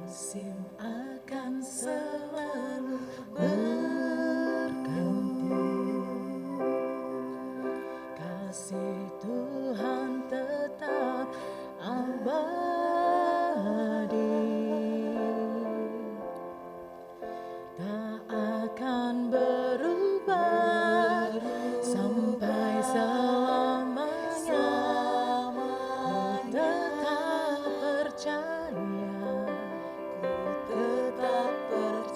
Musim akan selalu berganti, kasih Tuhan tetap abadi, tak akan berubah sampai selamanya. Ku tetap percaya, ku tetap percaya.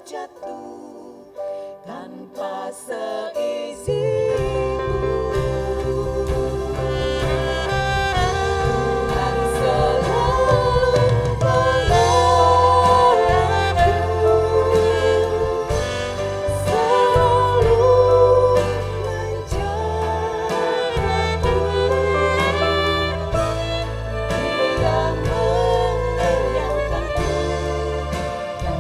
jatuh tanpa seizinmu. Tuhan selalu menolongku, selalu menjagaku. Dia mengenyangkanku dan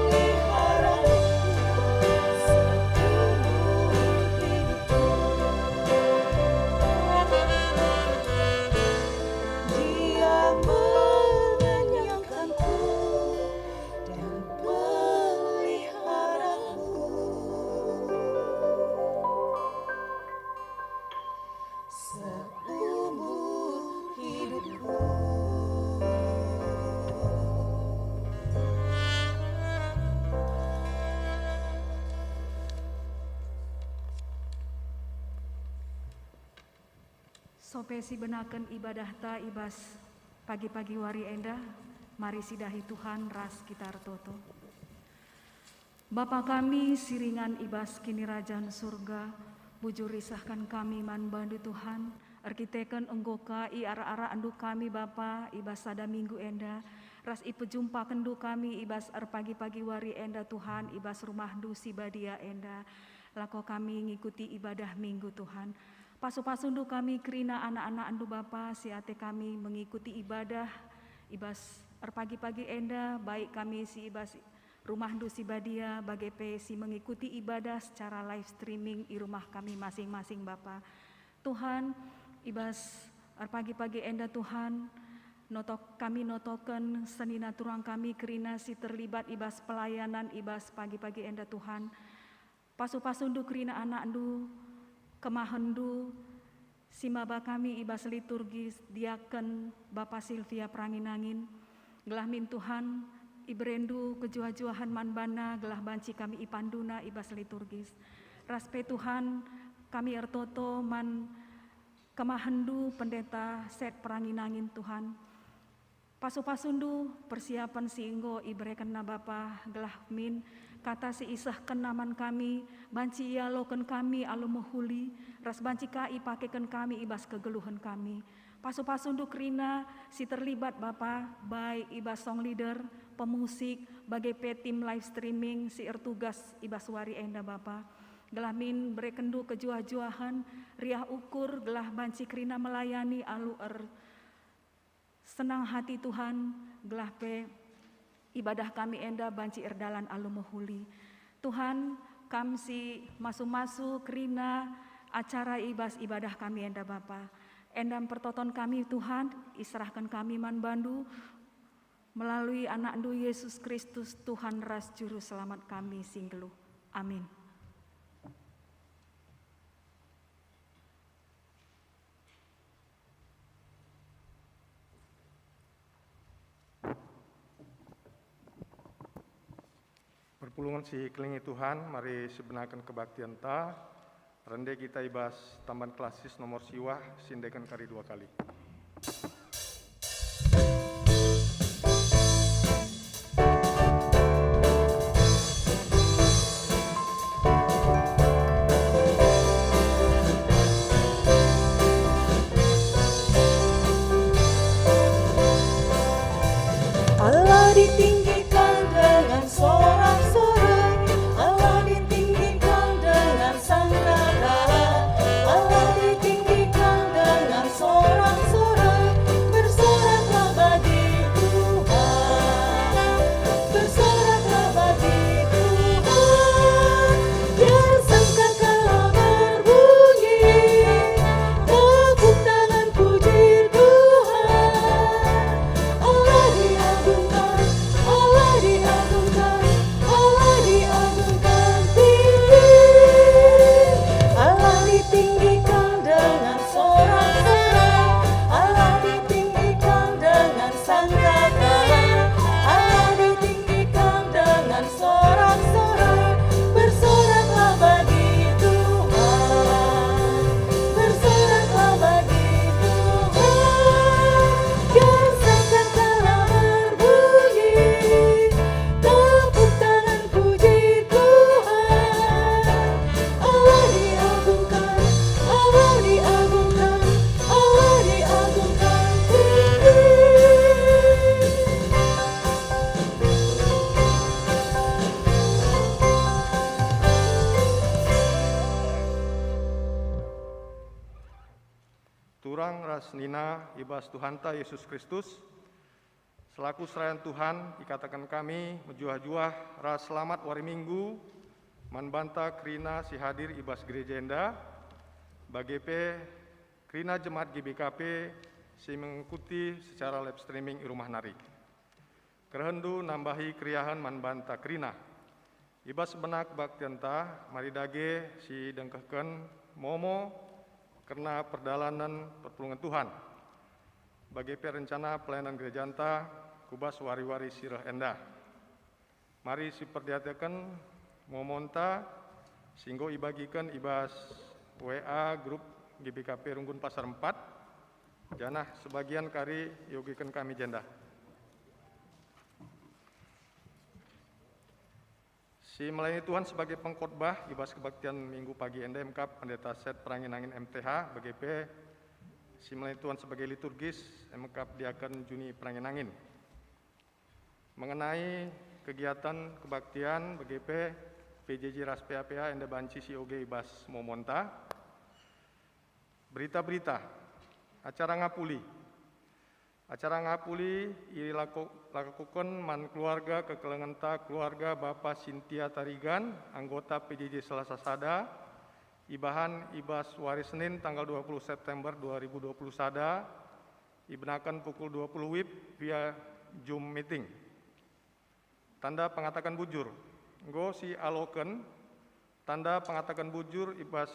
peliharaku seumur hidupku. Dia mengenyangkanku dan peliharaku seumur hidupku. Sopesi benaken ibadah ta ibas pagi-pagi wari endah, mari sidahi Tuhan ras kita toto. Bapa kami siringan ibas kini rajan surga, bujur risahkan kami man bandu Tuhan, arkiteken enggoka i ara-ara andu kami Bapa ibas sada minggu endah, ras ipe jumpa kendu kami ibas pagi-pagi wari endah Tuhan, ibas rumah du sibadia endah, lako kami ngikuti ibadah minggu Tuhan. Pasu-pasundu kami kerina anak-anak andu Bapa, siate kami mengikuti ibadah, ibas pagi-pagi endah, baik kami si ibas rumah du sibadia, bagai si mengikuti ibadah secara live streaming di rumah kami masing-masing Bapa. Tuhan, ibas pagi-pagi endah Tuhan, kami notoken senina turang kami kerina si terlibat ibas pelayanan ibas pagi-pagi endah Tuhan. Pasu-pasundu kerina anak andu, kemahendu simaba kami ibas liturgis diaken Bapa Silvia Pranginangin, gelah min Tuhan ibrendu kejuah-juahan manbana, gelah banci kami ipanduna ibas liturgis. Raspe Tuhan kami ertoto man kemahendu pendeta Set Pranginangin Tuhan. Pasu-pasundu persiapan siinggo ibreken na Bapa, gelah min kata si isah kenaman kami, banci ia loken kami alu mohuli, ras banci kai pakeken kami ibas kegeluhan kami. Pasu-pasundu kerina si terlibat Bapa, baik ibas song leader, pemusik, bagai tim live streaming, si ertugas ibas wari enda Bapa. Gelah min berekendu kejuah-juahan, riah ukur, gelah banci kerina melayani alu senang hati Tuhan, gelah ibadah kami enda banci erdalan alu mohuli. Tuhan, kami si masu-masu kerina acara ibas ibadah kami enda Bapa. Endam pertoton kami Tuhan, iserahkan kami man bandu melalui anak andu Yesus Kristus Tuhan ras juru selamat kami singgeluh. Amin. Perpulungan si kelingi Tuhan, mari sebenarkan kebaktian ta. Rende kita ibas tamban klasis nomor siwah, sindekan kari 2 kali. Allah ditinggikan dengan sorak-sorai, Allah ditinggikan dengan sangkala, Allah ditinggikan dengan sorak-sorai. urang ras nina ibas Tuhanta Yesus Kristus. Selaku serayan Tuhan, ikatakan kami menjuah-juah ras selamat wari minggu, manbanta krina si hadir ibas gereja enda, bagepe krina jemaat GBKP si mengikuti secara live streaming di rumah nari. Kerendu nambahi kriahan manbanta krina. Ibas benak baktianta, mari dage si dengkehken momo karena perdalanan pertolongan Tuhan. Bagi rencana pelayanan gereja anta, kubas wari-wari sirah endah. Mari si perdiatakan momonta, singgo ibagikan ibas WA grup GBKP Runggun Pasar 4. Janah sebagian kari yogikan kami janda. Si melayani Tuhan sebagai pengkhotbah ibas kebaktian minggu pagi NDMK Pendeta Set Perangin-angin MTH BGP. Si melayani Tuhan sebagai liturgis MK Diaken Juni Perangin-angin. Mengenai kegiatan kebaktian BGP PJJ Ras PAPA Enda Banci COG ibas Momonta. Berita-berita acara ngapuli. Acara ngapuli dilakukan man keluarga kekelengenta keluarga Bapak Sintia Tarigan, anggota PJJ Selasa Sada, ibahan ibas wari Senin tanggal 20 September 2020 Sada, ibenakan pukul 20 WIB via Zoom meeting. Tanda pengatakan bujur, go si aloken, tanda pengatakan bujur ibas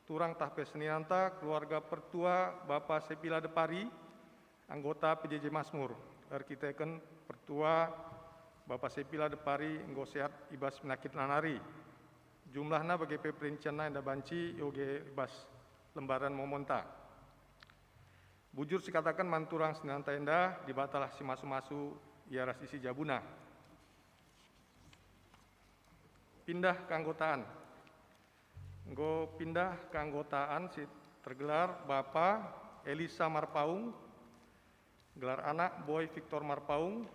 turang tahpe seninanta keluarga pertua Bapak Sepila Depari, anggota PJJ Masmur, arkiteken pertua Bapak Sepila Depari, enggo sehat ibas penyakit nanari. Jumlahna BGP perinciana enda banci yoge ibas lembaran momonta. Bujur sikatakan manturang senanta enda dibatalah si masu-masu iaras isi jabuna. Pindah keanggotaan. Enggo pindah keanggotaan si tergelar Bapak Elisa Marpaung, gelar anak Boy Victor Marpaung,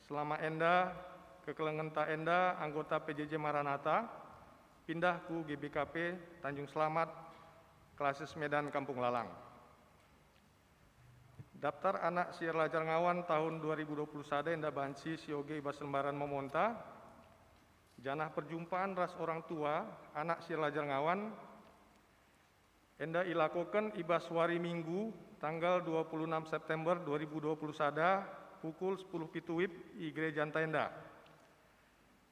selama enda kekelengenta enda anggota PJJ Maranatha, pindah ku GBKP Tanjung Selamat, Klasis Medan Kampung Lalang. Daftar anak siar lajar ngawan tahun 2020 sada enda banci sioge ibas lembaran momonta, janah perjumpaan ras orang tua anak siar lajar ngawan, enda ilakoken ibas wari minggu tanggal 26 September 2020 sada pukul 10 WIB di Gereja Tenda.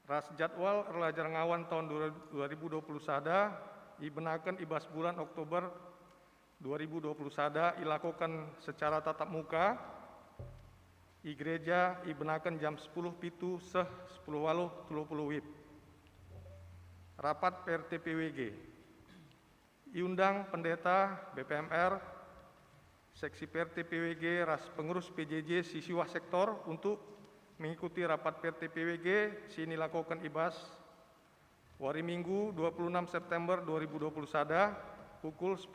Ras jadwal relajar ngawan tahun 2020 sada ibenaken ibas bulan Oktober 2020 sada ilakokan secara tatap muka di gereja ibenaken jam 10 pitu seh 10 waluh 30 WIB. Rapat PRTPWG iundang pendeta BPMR Seksi PRTPWG ras pengurus PJJ sisiwah sektor untuk mengikuti rapat PRTPWG sini lakukan ibas wari Minggu 26 September 2020 sada pukul 10.05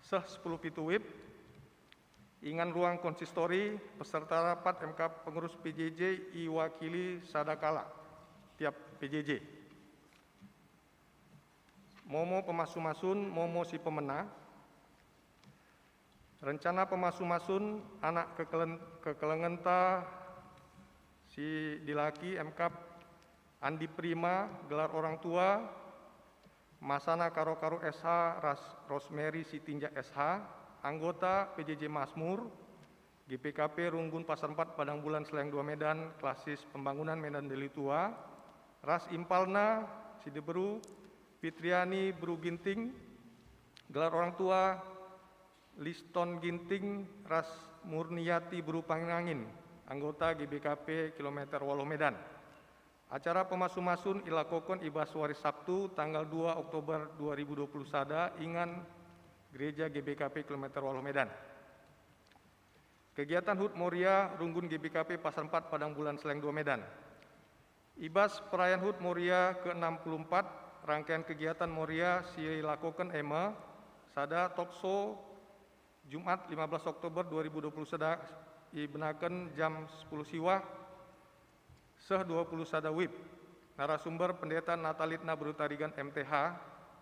seh 10 pitu WIB ingan ruang konsistori peserta rapat MK pengurus PJJ iwakili sadakala tiap PJJ. Momo pemasu-masun, momo si pemena. Rencana pemasu-masun anak kekelengenta si dilaki MK Andi Prima gelar orang tua, Masana Karo-Karo SH Ras Rosemary Sitinja SH, anggota PJJ Masmur, GPKP Runggun Pasar 4 Padang Bulan Seleng 2 Medan, Klasis Pembangunan Medan Deli Tua, Ras Impalna Sideberu, Fitriani Bru Ginting, gelar orang tua, Liston Ginting Ras Murniati Bru Pangangin, anggota GBKP Kilometer 8 Medan. Acara pemasu-masun ilakokon ibas wari Sabtu tanggal 2 Oktober 2020 sada ingan Gereja GBKP Kilometer 8 Medan. Kegiatan HUT Moria Runggun GBKP Pasar 4 Padang Bulan Seleng 2 Medan. Ibas perayaan HUT Moria ke-64 rangkaian kegiatan Moria dilakukan EMA sada Tokso Jumat 15 Oktober 2020 sada ibenaken jam 10 siwah seh 20 sada WIB. Narasumber Pendeta Natalitna Brutarigan MTH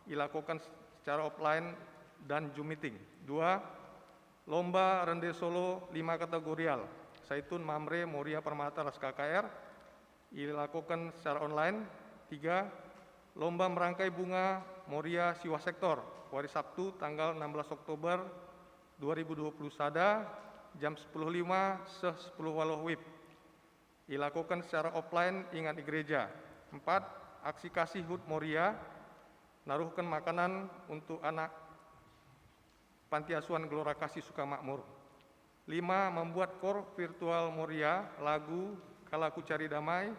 dilakukan secara offline dan Zoom meeting. 2. Lomba Rende Solo 5 kategorial, Saitun Mamre Moria Permata Ras KKR, dilakukan secara online. 3. Lomba Merangkai Bunga Moria Siwa Sektor, hari Sabtu tanggal 16 Oktober 2020 Sada, jam 10.05 se-10 Waloh WIB, dilakukan secara offline ingat di gereja. 4. Aksi Kasih HUT Moria, naruhkan makanan untuk anak Panti Asuhan Gelora Kasih Sukamakmur. 5. Membuat kor virtual Moria, lagu Kala Ku Cari Damai,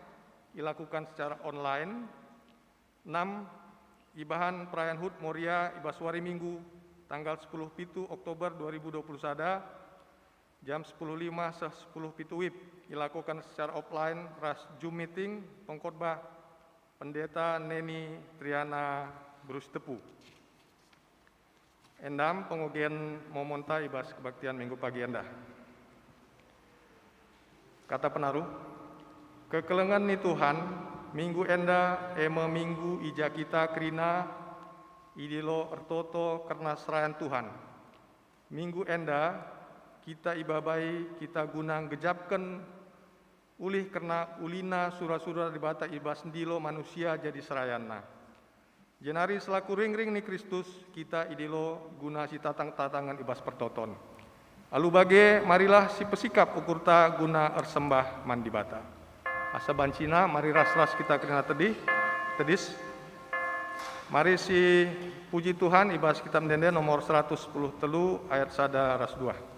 dilakukan secara online. 6. Ibahan perayaan HUT Moria Ibaswari Minggu, tanggal 10 Oktober 2020 Sada, jam 10.05 se-10 WIB, dilakukan secara offline ras Zoom meeting, pengkhotbah Pendeta Neni Triana Brus Tepu. 6. Pengugian Momonta Ibas Kebaktian Minggu Pagi Enda. Kata penaruh, kekelengan ni Tuhan, Minggu Enda ema minggu ija kita krina idilo ertoto karena serayan Tuhan. Minggu Enda kita ibabai kita gunang gejapkan ulih karena ulina surah-surah dibata ibas sendilo manusia jadi serayana. Jenari selaku ring-ring ni Kristus, kita idilo guna si tatang-tatangan ibas pertoton. Alu bage, marilah si pesikap ukurta guna ersembah mandibata. Asa bancina, mari ras-ras kita kena tedis. Mari si puji Tuhan, ibas kitab Dende nomor 110 telu, ayat sada ras 2.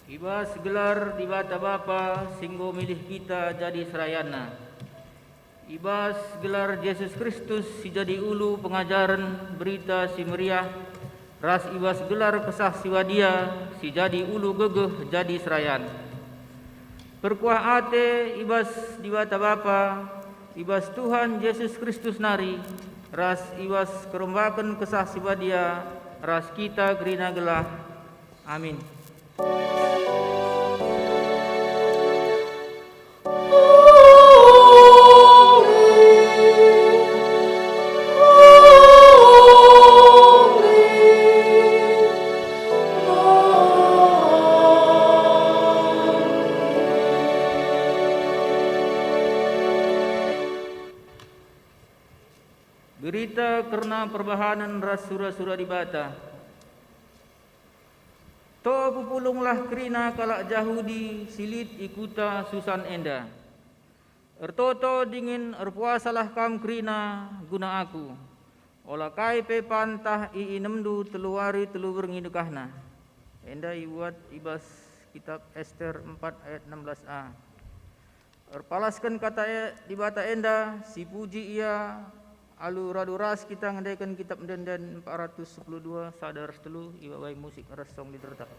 Ibas gelar di bata Bapa singgo milih kita jadi serayana. Ibas gelar Yesus Kristus si jadi ulu pengajaran berita si meriah. Ras ibas gelar kesah si wadia si jadi ulu gegeh jadi serayan. Berkuah ate ibas di bata Bapa, ibas Tuhan Yesus Kristus nari. Ras ibas kerombakan kesah si wadia, ras kita gerina gelah. Amin. Berita karena perbahanan ras surah-surah di bata. To pupulunglah kerina kalak Jahudi silit ikuta susan enda. Ertoto dingin erpuasalah kam kerina guna aku. Olah kai pe pantah iinemdu teluari telu berngidukahna. Enda ibuat ibas kitab Ester 4 ayat 16a. Erpalaskan kata di bata enda, si puji ia, alu raduras kita ngandaikan kitab denden 412, sadar setelu, iba baik musik resong liderta.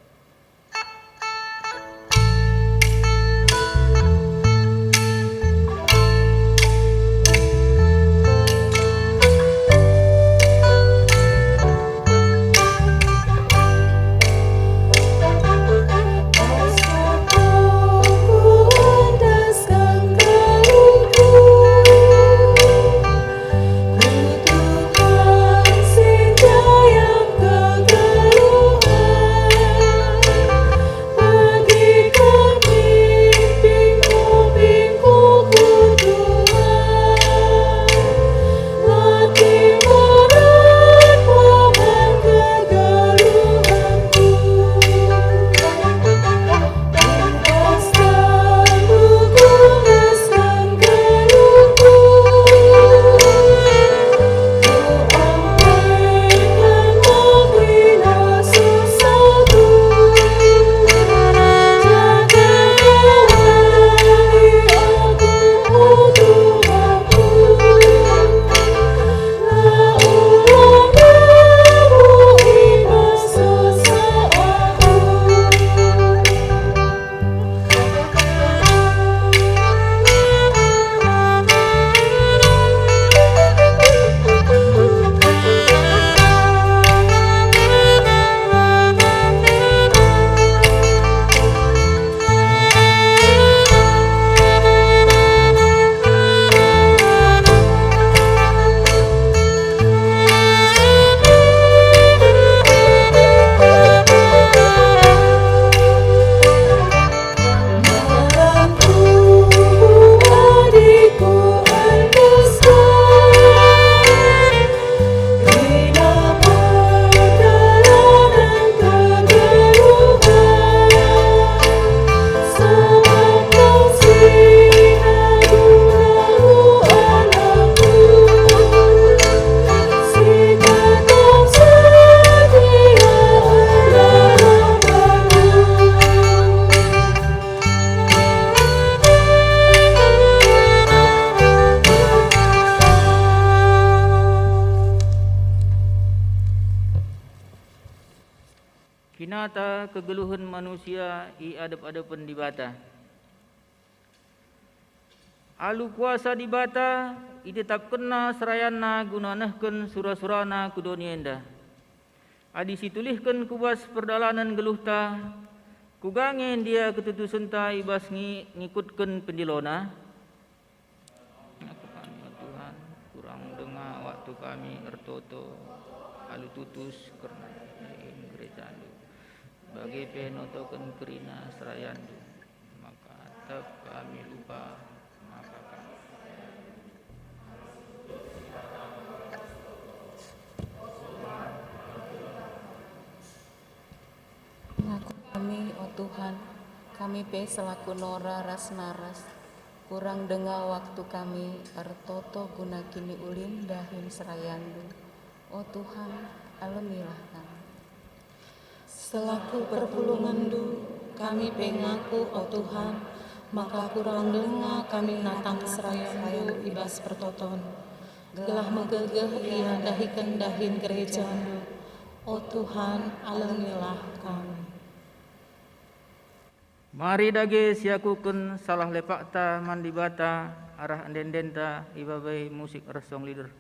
Kinata kegeluhan manusia i adep-adepen di bata. Alu kuasa di bata i tetap kena serayana gunanehken surah-surana kudonienda. Adi situlihken kubas perdalanan geluhta, kugangen dia ketutusenta ibas ngikutken pendilona. Aku kami Tuhan, kurang dengar waktu kami ertoto, alu tutus karena gereja lu. Bagi penotokan kerina serayandu, maka tetap kami lupa, maka kami. Ngaku kami, oh Tuhan, kami pe selaku nora ras naras, kurang dengar waktu kami ertoto guna kini ulin dahin serayandu. Oh Tuhan, alamilah kami. Selaku perpulungandu, kami pengaku, oh Tuhan, maka kurang dengar kami natang serayandu ibas pertoton. Gelah megegeh ia dahikan dahin gerejandu, oh Tuhan, alamilah kami. Mari dage siakuken salah lepakta mandibata arah andendenta ibabai musik resong leader.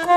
Oh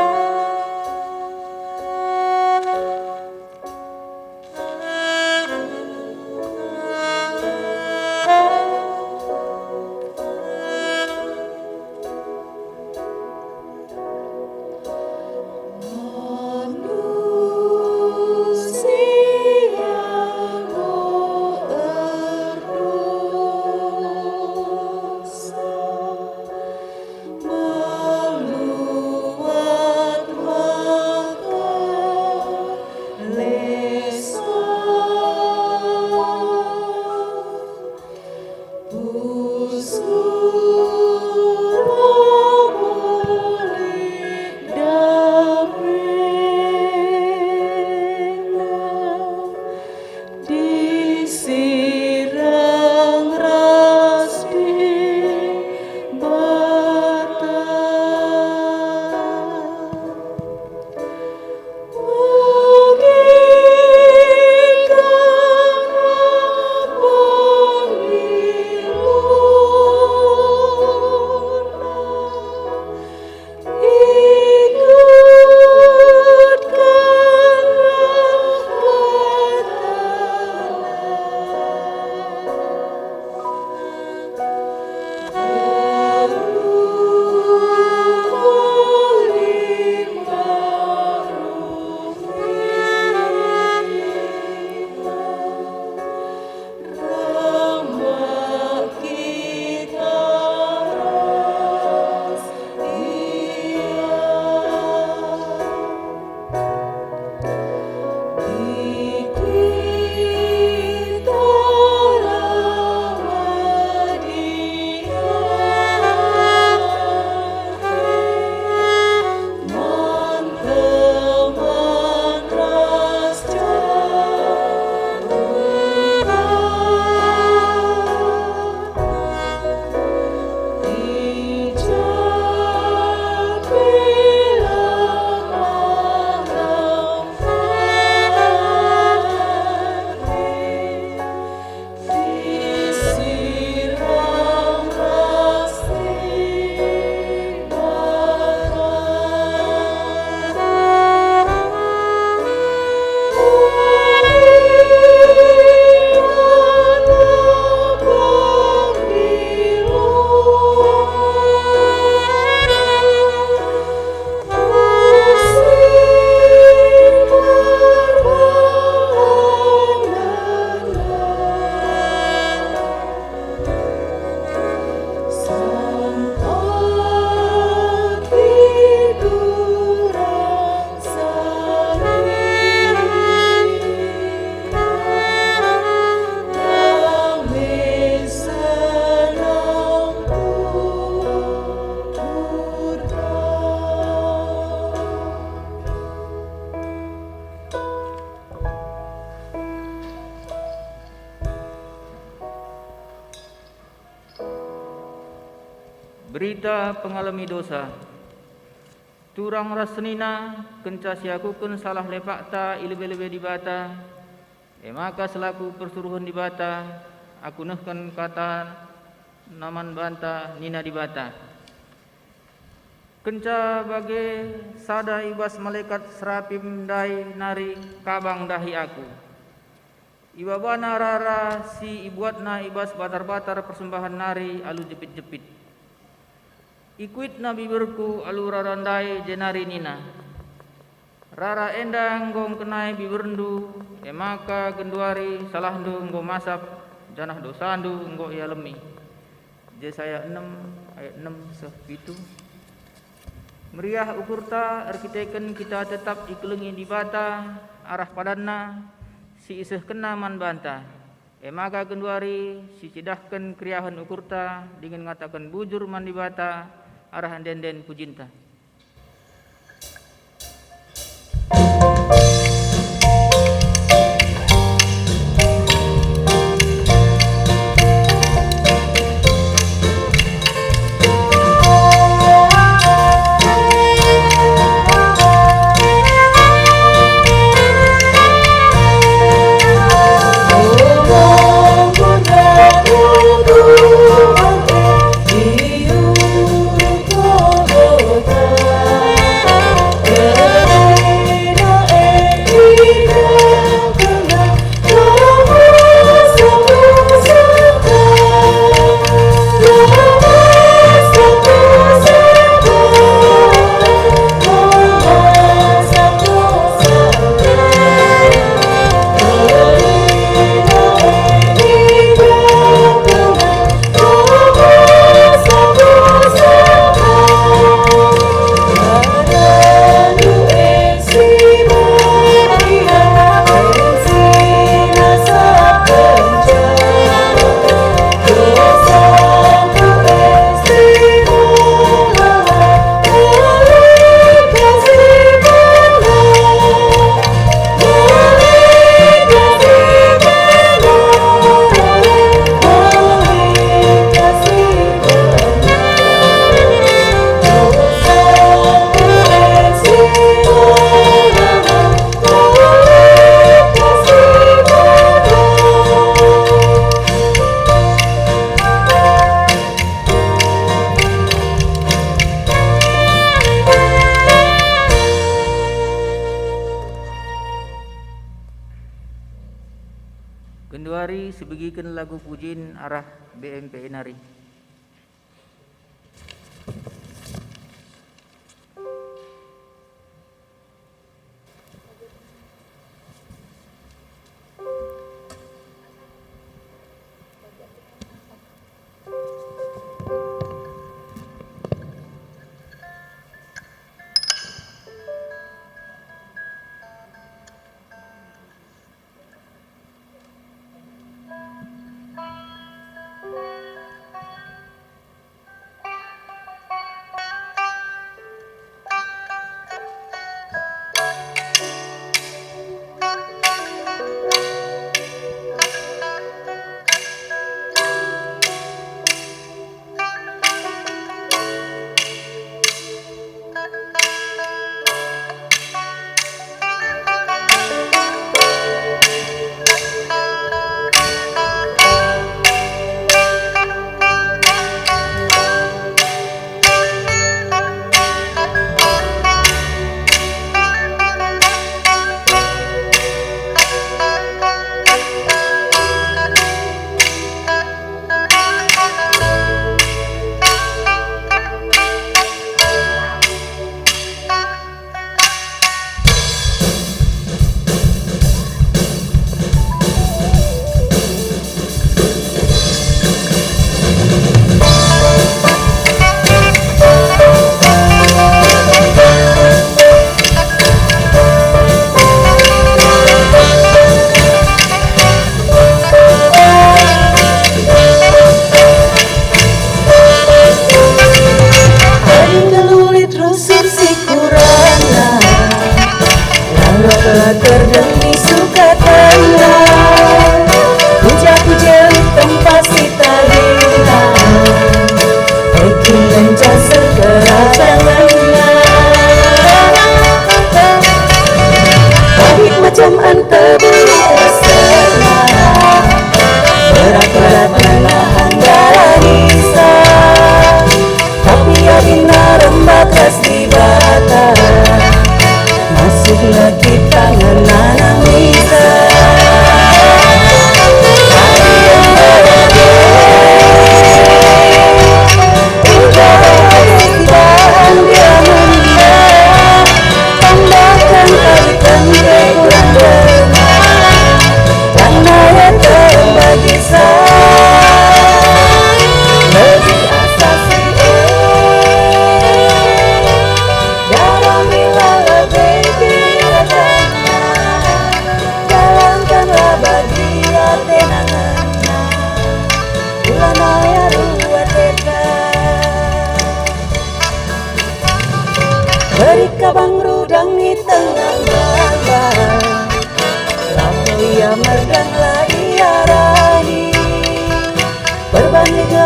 berita pengalami dosa. Turang rasnina kenca siakukeun salah lepakta ilebe-lebe di bata. Maka selaku persuruhan di bata, aku nehkeun kata naman banta nina di bata. Kenca bage sada ibas malaikat serapim dai nari kabang dahi aku. Ibabana rara si ibuatna ibas batar-batar persembahan nari alu jepit-jepit. Ikuitna bibirku alu rarandai jenari nina. Rara endang gong kenai bibirndu, emaka genduari salahdu nggo masap, janah dosandu nggo ia lemi. Yesaya 6 ayat 6 sepitu. Meriah ukurta arkiteken kita tetap ikelengi di bata arah padanna si iseh kena man banta. Emaka genduari si cidahken kriahan ukurta dengan ngatakan bujur man di bata arah den pujinta. Genduari sebegikeun lagu pujin arah BMP nari.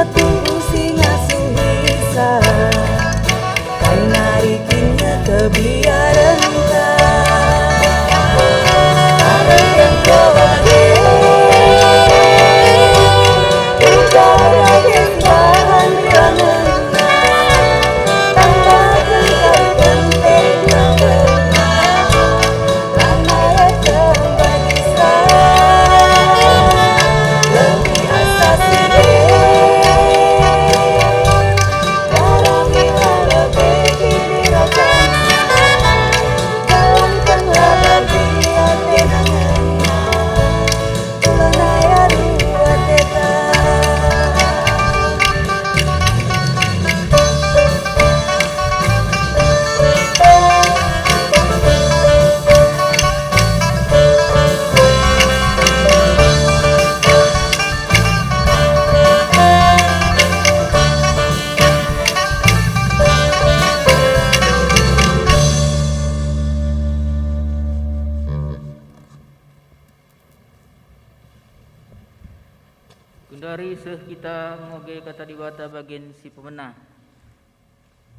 tubuh singa suhisa kain narikinya kebiaran yang kewage udara kesbahan ranena tanpa kekaitan tegana lanaya kembali lebih asasi dalam wilayah begini rasanya dalam tengah bagian kenangannya lanaya dua teta Kundari seh kita ngoge kata dibata bagian si pemenah.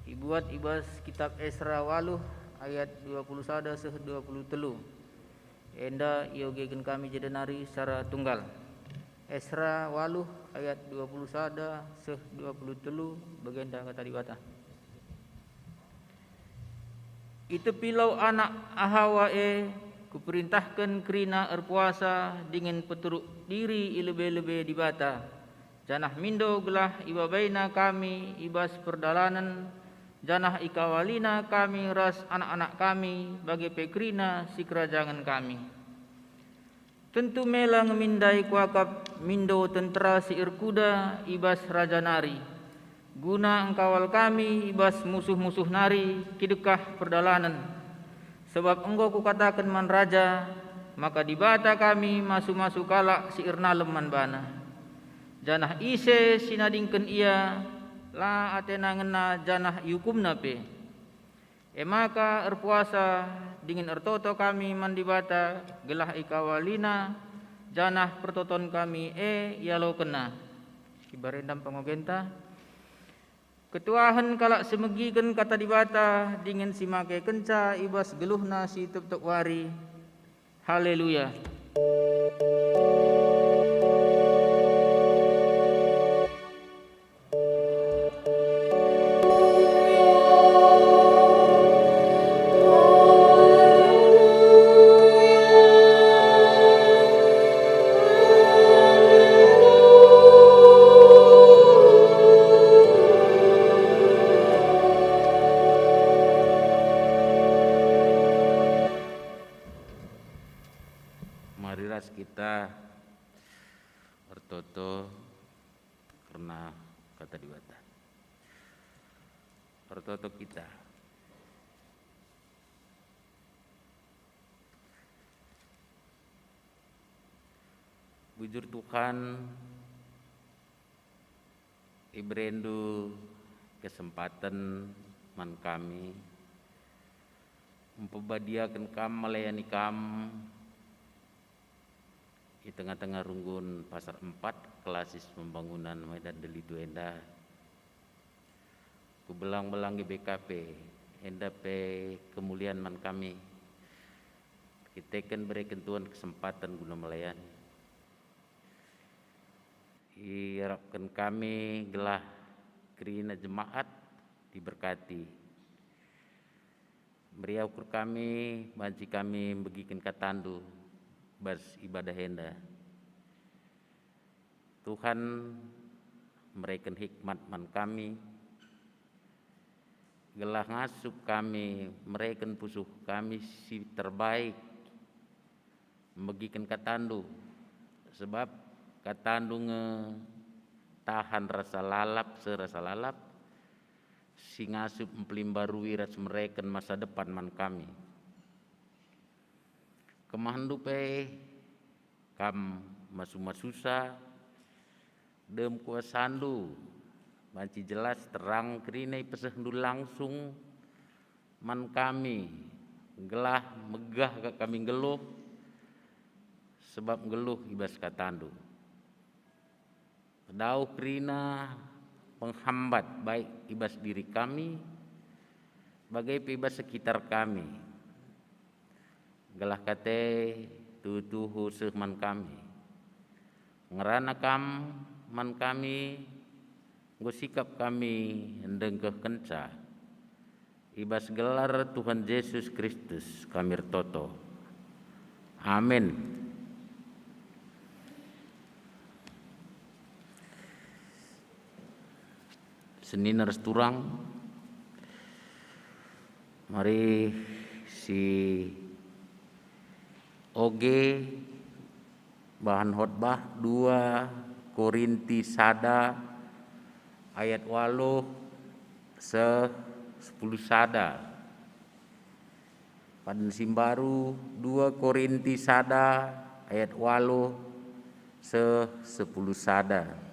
Ibuat ibas kitab Esra waluh ayat 21 seh 23. Enda iogegen kami jedenari secara tunggal. Esra waluh ayat 21 seh 23 bagian kata dibata. Itu pilau anak ahawae kuperintahkan kerina erpuasa dengan peturuk diri ilebe-lebe dibata. Janah mindo gelah ibabaina kami ibas perdalanan. Janah ikawalina kami ras anak-anak kami bagi pekrina si kerajaan kami. Tentu mela ngemindai kuakap mindo tentera si irkuda ibas raja nari. Guna engkawal kami ibas musuh-musuh nari kidekah perdalanan. Sebab engkau kukatakan man raja, maka dibata kami masu-masu kalak si irnalem man bana. Janah ise sinadingken ia, la atena ngena janah yukumna pe. Maka erpuasa dingin ertoto kami man dibata, gelah ikawalina, janah pertoton kami yalo kena. Ibarendam pangogenta. Ketuahan kalak semegikan kata dibata dingin si make kenca ibas geluhna si tep-tep wari. Haleluya. Marilah kita bertoto karena kata dibata. Bertoto kita. Bujur Tuhan, ibrendu kesempatan man kami mempebadiakan kam melayani kam di tengah-tengah runggun pasar 4 kelasis pembangunan Medan Delidu enda kubelang-belang di BKP enda pe kemuliaan man kami kita kan berikan Tuhan kesempatan guna melayani harapkan kami gelah kerina jemaat diberkati meriau ukur kami banci kami begikan katandu bas ibadah henda Tuhan mereken hikmat man kami gelah ngasup kami mereken pusuh kami si terbaik membagikan katandu sebab katandu tahan rasa lalap serasa lalap si ngasup mpelimbarui ras mereken masa depan man kami kemahandupe kam masu-masusa dem kuasandu banci jelas terang kerinai pesehndu langsung man kami gelah megah ke kami geluh sebab geluh ibas katandu Dau kerina penghambat baik ibas diri kami bagai ibas sekitar kami. Gelah kate tutuhu sehman kami. Ngerana kam man kami sikap kami hendengkeh kenca. Ibas gelar Tuhan Yesus Kristus kami toto. Amin. Senin resturang, mari si oge bahan khotbah 2 Korinti sada ayat 8 10 sada. Padan simbaru 2 Korinti sada ayat 8 10 sada.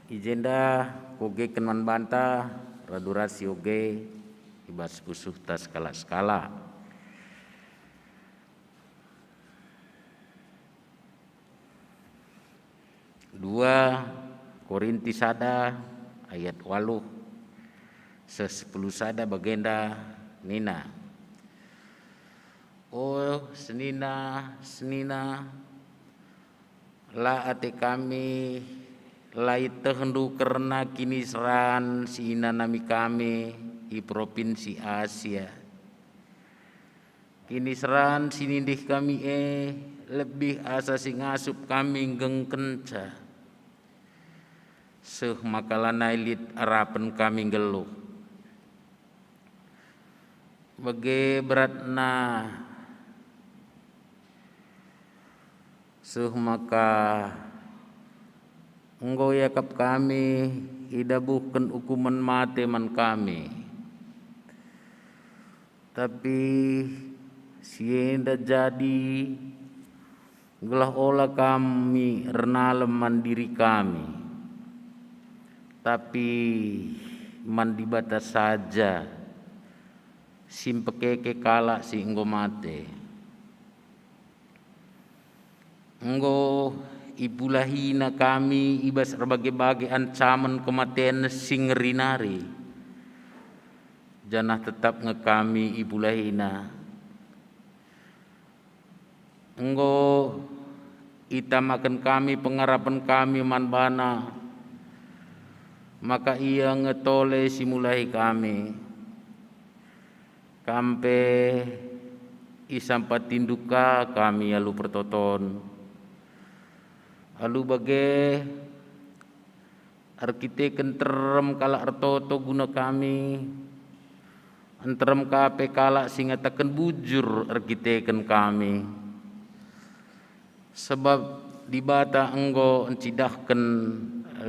Ijenda koge kenman banta radurasi oge ibas pusuh tas skala-skala. Dua Korinti sada ayat 8 10 sada bagenda nina. Oh senina la ate kami lai tehendu karena kini seran si nami kami di provinsi Asia. Kini seran sinindih kami lebih asa sing asup kami gengkenca. Seh makalana ilit arapan kami geluh. Bage beratna seh maka engkau yakap kami idabuhkan hukuman mati man kami. Tapi sienda jadi gelah olah kami renalem mandiri kami. Tapi mandi batas saja simpekeke kala si engkau mate. Engkau ibulahina kami ibas berbagai-bagai ancaman kematian sing rinari. Janah tetap ngekami ibulahina. Engkau itamakan kami pengharapan kami manbana. Maka ia ngetole simulahi kami. Kampe isampat tinduka kami alu pertoton. Alu bage arkiteken terem kala artoto guna kami. Anterem kape kala singataken bujur arkiteken kami. Sebab dibata enggo encidahken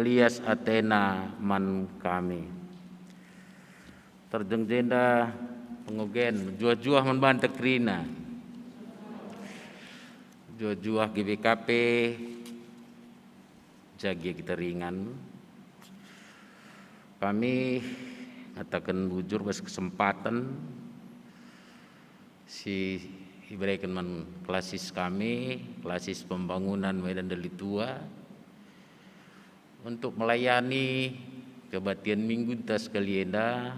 lias Athena man kami. Terjengjenda pengogen juah-juah man bantek rina. Juah-juah GBKP jaga kita ringan. Kami ngatakan bujur bas kesempatan si ibarakan man klasis kami, klasis pembangunan Medan Delitua untuk melayani kebaktian minggu tas kalienda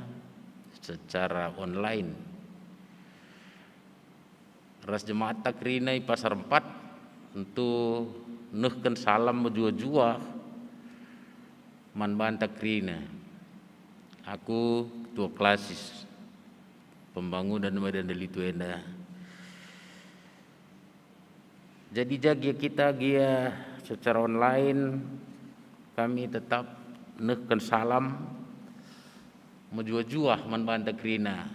secara online. Ras jemaat takrina i pasar 4 untuk nuhkan salam jua-jua man bantak rina. Aku ketua klasis pembangunan Medan Delitua. Jadi jaga kita gia secara online kami tetap nuhkan salam jua-jua man bantak rina.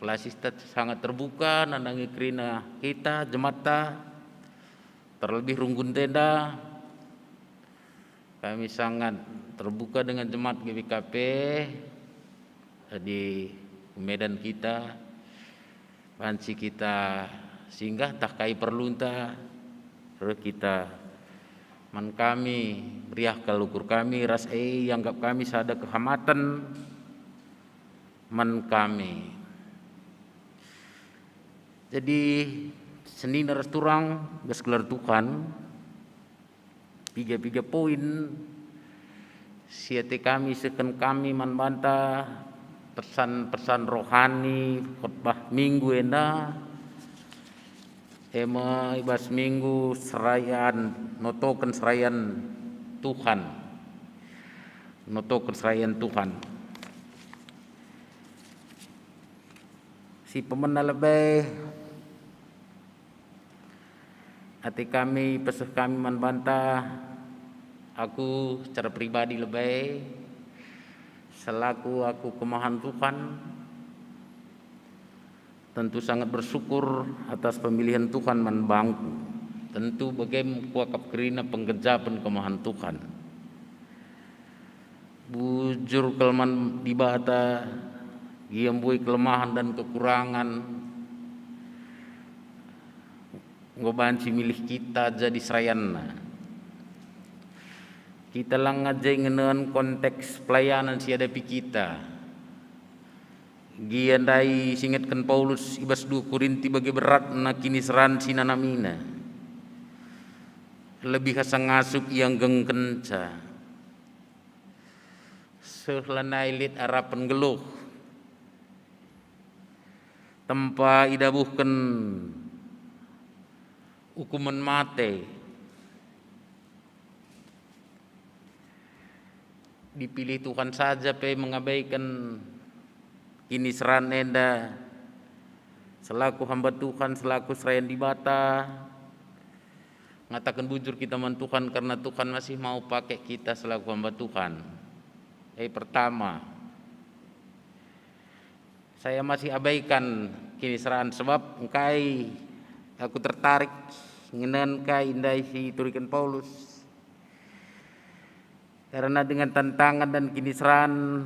Klasis sangat terbuka nandangi krina kita jemaat terlebih runggun tenda. Kami sangat terbuka dengan jemaat GBKP di Medan kita, panci kita singgah tak kai perlunta, kita man kami beriah kalukur kami ras anggap kami sada kehamatan man kami. Jadi seni narasturang gelar Tuhan 3 poin siate kami seken kami manbanta pesan-pesan rohani khotbah minggu enda ema ibas minggu serayan notoken serayan Tuhan si pemena lebih hati kami peseh kami manbanta aku secara pribadi lebih selaku aku kemahan Tuhan tentu sangat bersyukur atas pemilihan Tuhan manbangku. Tentu bagaimana kuakap kerina penggejapan kemahan Tuhan. Bujur kelemahan di bata, giambui kelemahan dan kekurangan. Ngobanci milih kita jadi serayana. Kita lang ngajai ngenean konteks pelayanan si hadapi kita. Giandai singetkan Paulus ibas 2 Korinti bagi berat na kini seran sinanamina. Lebih kasang ngasuk yang gengkenca. Sehlanai lit arapan geluh. Tempa idabuhkan hukuman mate. Dipilih Tuhan saja pe mengabaikan kini seran enda selaku hamba Tuhan, selaku serayan di bata ngatakan bujur kita man Tuhan karena Tuhan masih mau pakai kita selaku hamba Tuhan. Pertama, saya masih abaikan kini seran sebab engkai aku tertarik ngenan kai indai si turikan Paulus. Karena dengan tantangan dan kiniseran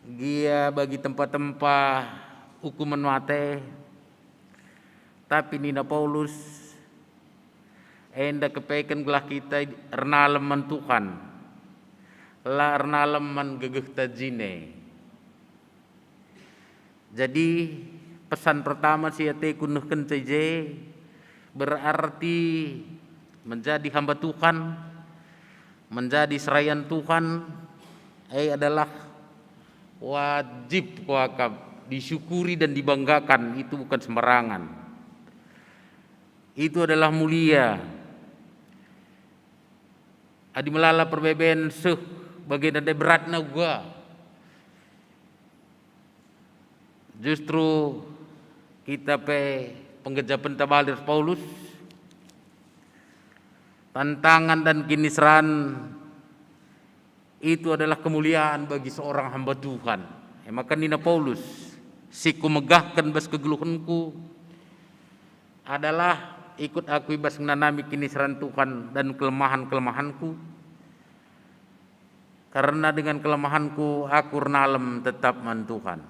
dia bagi tempat-tempat hukuman mate, tapi Nina Paulus enda kepeken gelah kita ernalem man Tuhan, la ernalem man gegeh tajine. Jadi pesan pertama siate kunuhken teje berarti menjadi hamba Tuhan, menjadi serayan Tuhan adalah wajib kuakab disyukuri dan dibanggakan. Itu bukan sembarangan, itu adalah mulia. Adi melala perbeben seh bagian ada beratna gua. Justru kita pe penggejapan tabalir Paulus tantangan dan kiniseran itu adalah kemuliaan bagi seorang hamba Tuhan. Maka Nina Paulus siku megahkan bas kegeluhanku adalah ikut aku ibas menanami kiniseran Tuhan dan kelemahan-kelemahanku. Karena dengan kelemahanku aku renalem tetap man Tuhan.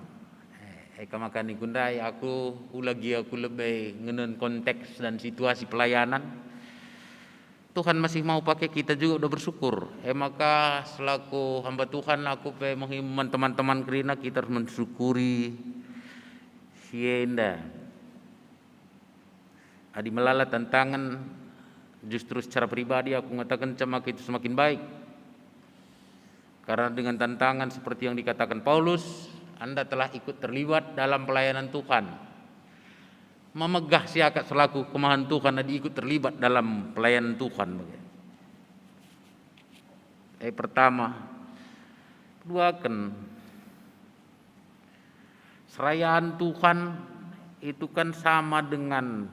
Makan ikundai aku lebih ngenen konteks dan situasi pelayanan. Tuhan masih mau pakai kita juga udah bersyukur. Maka selaku hamba Tuhan aku menghimbau teman-teman kerina kita harus mensyukuri sienda. Adi melala tantangan justru secara pribadi aku mengatakan itu semakin baik. Karena dengan tantangan seperti yang dikatakan Paulus, Anda telah ikut terlibat dalam pelayanan Tuhan. Memegah siakat selaku kemahan Tuhan dan ikut terlibat dalam pelayanan Tuhan. Pertama, kedua serayaan Tuhan itu kan sama dengan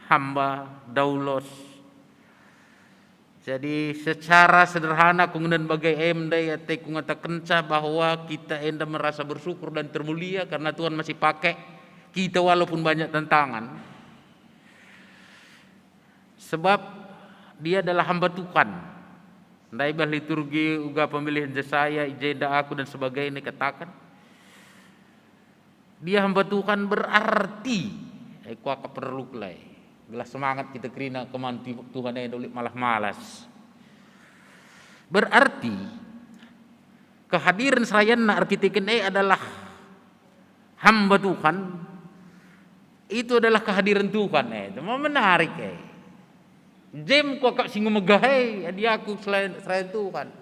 hamba daulos. Jadi secara sederhana kemudian bagai emdai ate kungatakan bahwa kita enda merasa bersyukur dan termulia karena Tuhan masih pakai kita walaupun banyak tantangan. Sebab dia adalah hamba Tuhan. Ndaibah liturgi uga pemilihan Jesaya, ijeda aku dan sebagainya katakan. Dia hamba Tuhan berarti kuaka perlu kelai. Gelas semangat kita kerina kemanti Tuhan yang dolik malah malas. Berarti kehadiran serayana arkiteknya adalah hamba Tuhan. Itu adalah kehadiran Tuhan. Itu menarik. Jem kok kak singo megah dia aku selain Tuhan.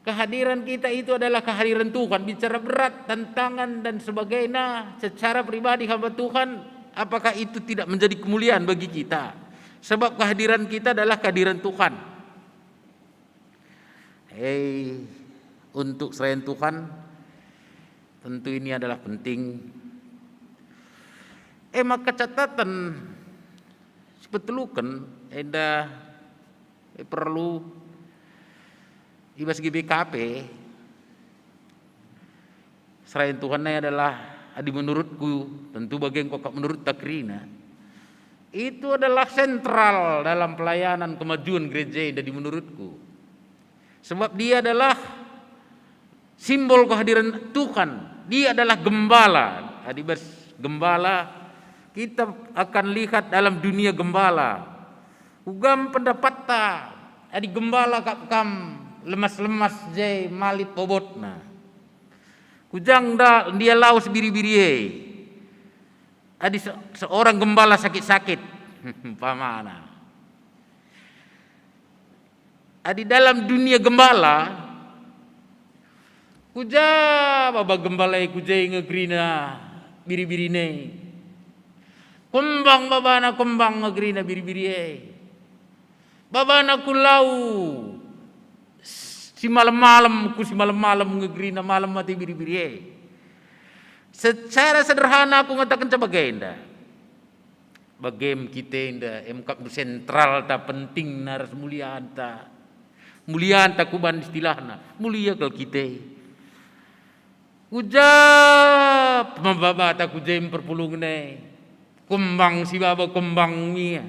Kehadiran kita itu adalah kehadiran Tuhan. Bicara berat, tantangan dan sebagainya secara pribadi hamba Tuhan, apakah itu tidak menjadi kemuliaan bagi kita? Sebab kehadiran kita adalah kehadiran Tuhan. Untuk selain Tuhan, tentu ini adalah penting. Maka catatan sebetulkan ada perlu ibas GBKP selain Tuhannya adalah adi menurutku, tentu bagian kok menurut takrina itu adalah sentral dalam pelayanan kemajuan gereja dari menurutku, sebab dia adalah simbol kehadiran Tuhan. Dia adalah gembala. Adibas gembala kita akan lihat dalam dunia gembala. Ugam pendapat adi gembala kam lemas-lemas jay malit pobotna. Kujang dia laus biri-biri adi seorang gembala sakit-sakit pamana. Adi dalam dunia gembala kuja baba gembala kujay ngegrina biri-biri ne. Kembang babana kembang ngegrina biri-biri babana kulau si malam-malam ngegrina malam mati biri-biri. Secara sederhana aku ngatakan sebagai indah. Bagem kita indah emkap sentral ta penting naras muliaan ta. Muliaan ta kuban istilahna. Mulia kalau kita. Ujab mababa ta kujem perpulung ne. Kembang si baba kembang mia.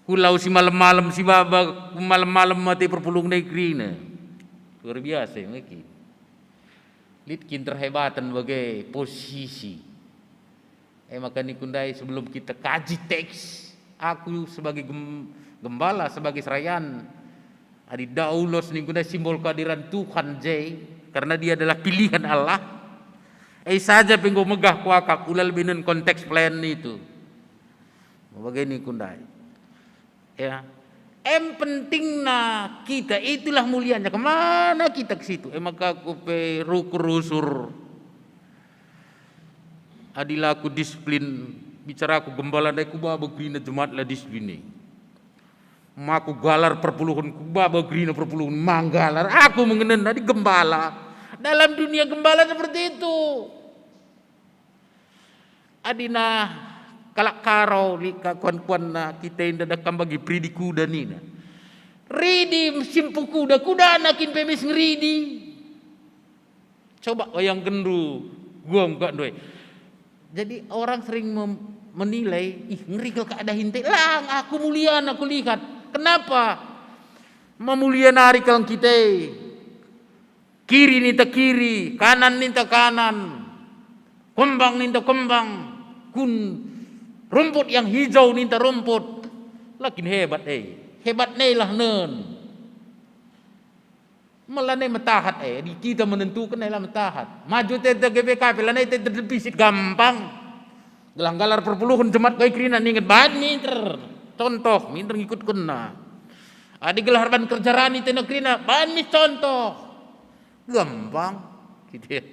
Kulau si malam-malam si baba malam-malam mati perpulung negrina. Luar biasa maki. Litkin terhebatan bagai posisi. Maka ni kundai sebelum kita kaji teks, aku sebagai gembala sebagai serayan adi daulos ni kundai simbol kehadiran Tuhan karena dia adalah pilihan Allah. Saja penggo megah kuakak ulal binen konteks plan itu. Begini kundai. Ya. Pentingna kita itulah mulianya. Kemana kita ke situ? Maka aku pe rukur-rusur. Adilah aku disiplin. Bicara aku gembala dai ku baba grina jemaat lah disiplin. Maku galar perpuluhan ku baba grina perpuluhan manggalar. Aku mengenal di gembala. Dalam dunia gembala seperti itu. Adina kalak karau lika kuan-kuan na kita inda dakam bagi pridi kuda nina. Ridi simpu kuda nakin pemis ngeridi. Coba wayang gendu gua enggak doy. Jadi orang sering menilai, ngeri kalau ada hinte lang aku mulian aku lihat. Kenapa? Memulia nari kalau kita. Kiri ninta kiri, kanan ninta kanan. Kembang ninta kembang. Rumput yang hijau ninta rumput. Lakin hebat hebat lah nen. Melanai metahat di kita menentukan lah metahat. Maju tete GBKP lanai tete depisit gampang. Gelang-galar perpuluhan jemaat kau krina ninget bahan minter. Contoh minter ngikut kena. Adi gelar ban kerja rani tena krina bahan mis contoh. Gampang gitu.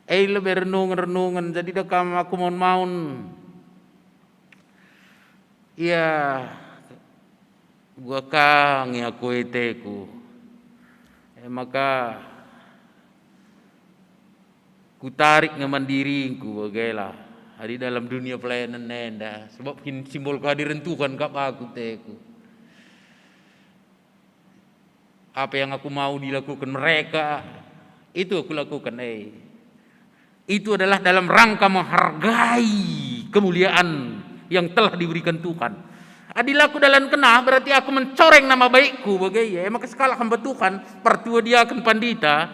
Lebih renungan jadi dekam aku maun. Ya, gua kang ya aku eteku. Maka ku tarik ngeman diriku bagailah. Hari dalam dunia pelayanan nenda. Sebab simbol kehadiran Tuhan kap aku teku. Apa yang aku mau dilakukan mereka, itu aku lakukan Itu adalah dalam rangka menghargai kemuliaan yang telah diberikan Tuhan. Adilaku dalam kena berarti aku mencoreng nama baikku bagai maka sekala hamba Tuhan pertua dia akan pandita.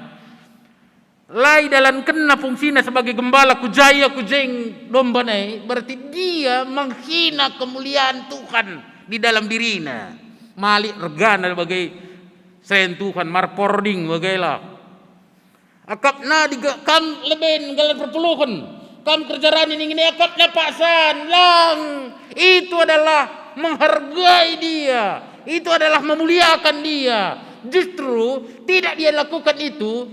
Lai dalam kena fungsinya sebagai gembala kujaya kujeng domba berarti dia menghina kemuliaan Tuhan di dalam dirinya. Malik regana bagai selain Tuhan marpording bagailah. Akapna di kam leben galan perpuluhan. Kam kerjaan ini akapnya paksan lang. Itu adalah menghargai dia. Itu adalah memuliakan dia. Justru tidak dia lakukan itu